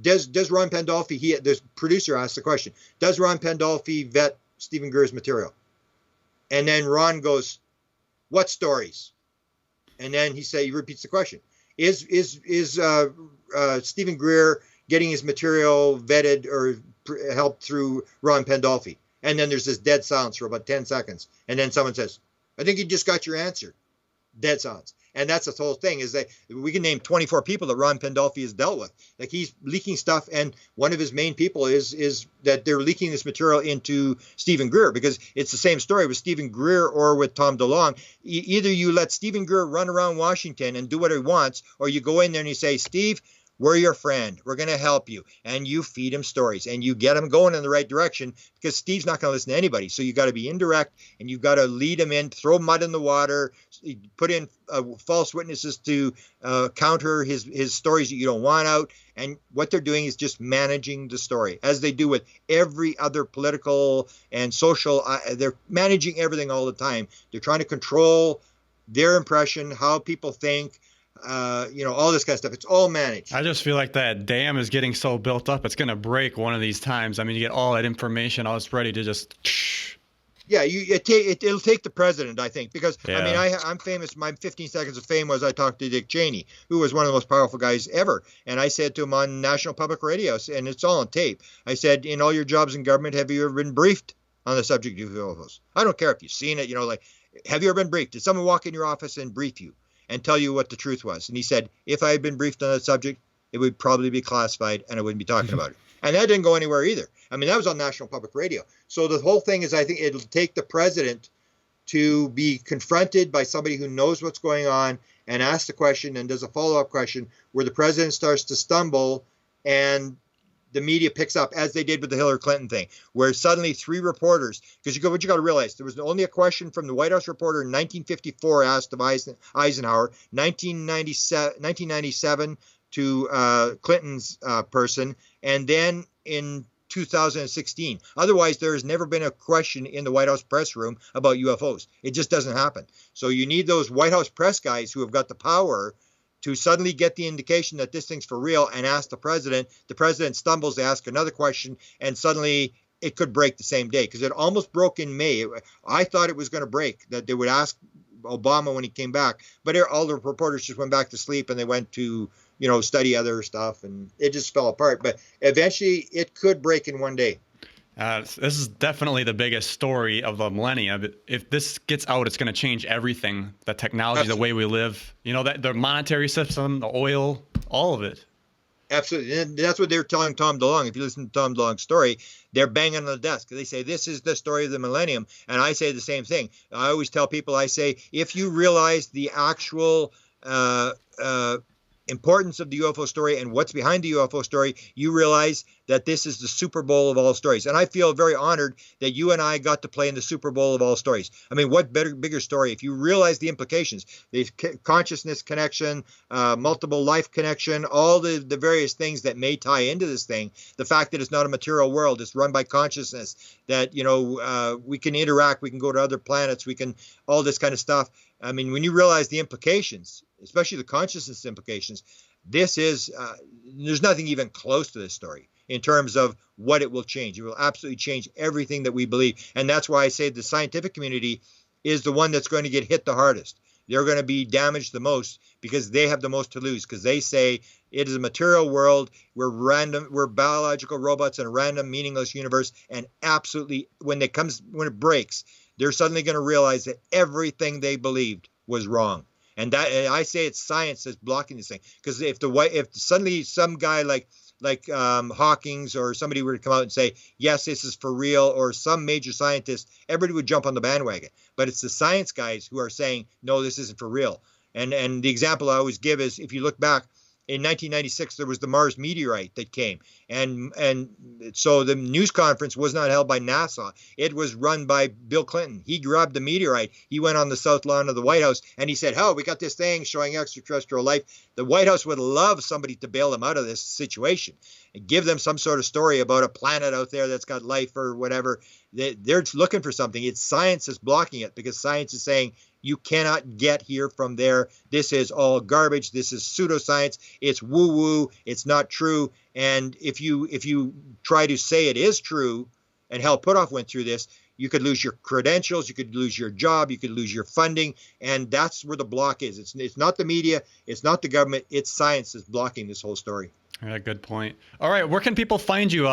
does Ron Pandolfi? The producer asked the question, does Ron Pandolfi vet Stephen Greer's material? And then Ron goes, what stories? And then he repeats the question: Is Stephen Greer getting his material vetted or helped through Ron Pandolfi? And then there's this dead silence for about 10 seconds, and then someone says, "I think you just got your answer." Dead silence. And that's the whole thing, is that we can name 24 people that Ron Pandolfi has dealt with. Like, he's leaking stuff, and one of his main people is that they're leaking this material into Stephen Greer, because it's the same story with Stephen Greer or with Tom DeLonge. Either you let Stephen Greer run around Washington and do what he wants, or you go in there and you say, Steve, we're your friend. We're going to help you. And you feed him stories and you get him going in the right direction, because Steve's not going to listen to anybody. So you got to be indirect, and you've got to lead him in, throw mud in the water, put in false witnesses to counter his stories that you don't want out. And what they're doing is just managing the story, as they do with every other political and social. They're managing everything all the time. They're trying to control their impression, how people think. All this kind of stuff. It's all managed. I just feel like that dam is getting so built up, it's going to break one of these times. I mean, you get all that information, all it's ready to just. Yeah, it'll take the president, I think, because yeah. I mean, I'm famous. My 15 seconds of fame was I talked to Dick Cheney, who was one of the most powerful guys ever, and I said to him on National Public Radio, and it's all on tape. I said, in all your jobs in government, have you ever been briefed on the subject of UFOs? I don't care if you've seen it. Have you ever been briefed? Did someone walk in your office and brief you and tell you what the truth was? And he said, if I had been briefed on that subject, it would probably be classified and I wouldn't be talking about it. And that didn't go anywhere either. I mean, that was on National Public Radio. So the whole thing is, I think it'll take the president to be confronted by somebody who knows what's going on and ask the question and does a follow-up question where the president starts to stumble and the media picks up, as they did with the Hillary Clinton thing, where suddenly 3 reporters, because what you got to realize, there was only a question from the White House reporter in 1954 asked of Eisenhower, 1997 to Clinton's person, and then in 2016. Otherwise, there has never been a question in the White House press room about UFOs. It just doesn't happen. So you need those White House press guys who have got the power to suddenly get the indication that this thing's for real and ask the president. The president stumbles to ask another question, and suddenly it could break the same day, because it almost broke in May. I thought it was going to break, that they would ask Obama when he came back, but all the reporters just went back to sleep and they went to study other stuff, and it just fell apart. But eventually it could break in one day. This is definitely the biggest story of the millennia. If this gets out, it's going to change everything. The technology, Absolutely. The way we live, that the monetary system, the oil, all of it. Absolutely. And that's what they're telling Tom DeLonge. If you listen to Tom DeLonge's story, they're banging on the desk. They say, this is the story of the millennium. And I say the same thing. I always tell people, I say, if you realize the actual importance of the UFO story and what's behind the UFO story, you realize that this is the Super Bowl of all stories. And I feel very honored that you and I got to play in the Super Bowl of all stories. I mean, what bigger story? If you realize the implications, the consciousness connection, multiple life connection, all the various things that may tie into this thing, the fact that it's not a material world, it's run by consciousness, that, we can interact, we can go to other planets, we can, all this kind of stuff. I mean, when you realize the implications, especially the consciousness implications, this is, there's nothing even close to this story in terms of what it will change. It will absolutely change everything that we believe. And that's why I say the scientific community is the one that's going to get hit the hardest. They're going to be damaged the most because they have the most to lose, because they say it is a material world. We're biological robots in a random, meaningless universe. And absolutely, when it breaks, they're suddenly going to realize that everything they believed was wrong. And I say it's science that's blocking this thing. Because if suddenly some guy like Hawking's or somebody were to come out and say, yes, this is for real, or some major scientist, everybody would jump on the bandwagon. But it's the science guys who are saying, no, this isn't for real. And the example I always give is, if you look back, in 1996, there was the Mars meteorite that came. And so the news conference was not held by NASA. It was run by Bill Clinton. He grabbed the meteorite. He went on the south lawn of the White House, and he said, we got this thing showing extraterrestrial life. The White House would love somebody to bail them out of this situation and give them some sort of story about a planet out there that's got life or whatever. They're looking for something. It's science that's blocking it, because science is saying, you cannot get here from there. This is all garbage. This is pseudoscience. It's woo-woo. It's not true. And if you try to say it is true, and Hal Puthoff went through this, you could lose your credentials, you could lose your job, you could lose your funding, and that's where the block is. It's not the media, it's not the government, it's science that's blocking this whole story. Yeah, good point. All right, where can people find you?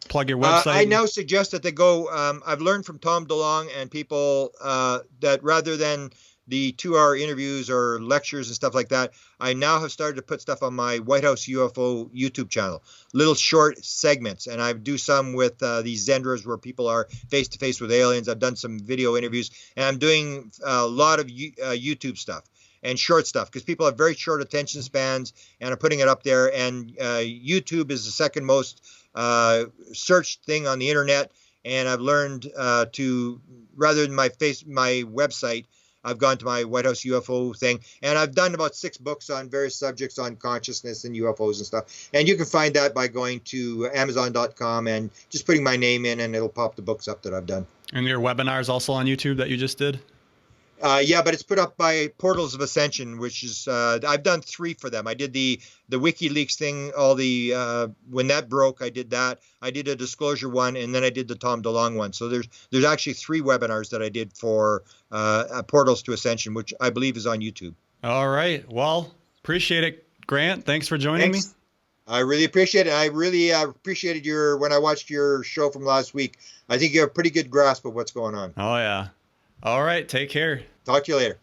Plug your website. I now suggest that they go. I've learned from Tom DeLonge and people that rather than the 2-hour interviews or lectures and stuff like that, I now have started to put stuff on my White House UFO YouTube channel, little short segments. And I do some with these Zendras where people are face to face with aliens. I've done some video interviews, and I'm doing a lot of YouTube stuff and short stuff, because people have very short attention spans, and I'm putting it up there. And YouTube is the second most searched thing on the internet, and I've learned to, rather than my website, I've gone to my White House UFO thing, and I've done about 6 books on various subjects on consciousness and UFOs and stuff. And you can find that by going to Amazon.com and just putting my name in, and it'll pop the books up that I've done. And your webinars also on YouTube that you just did? Yeah, but it's put up by Portals of Ascension, which is I've done 3 for them. I did the WikiLeaks thing, all the when that broke, I did that. I did a disclosure one, and then I did the Tom DeLonge one. So there's actually 3 webinars that I did for Portals to Ascension, which I believe is on YouTube. All right. Well, appreciate it, Grant. Thanks for joining me. I really appreciate it. I really appreciated when I watched your show from last week. I think you have a pretty good grasp of what's going on. Oh, yeah. All right. Take care. Talk to you later.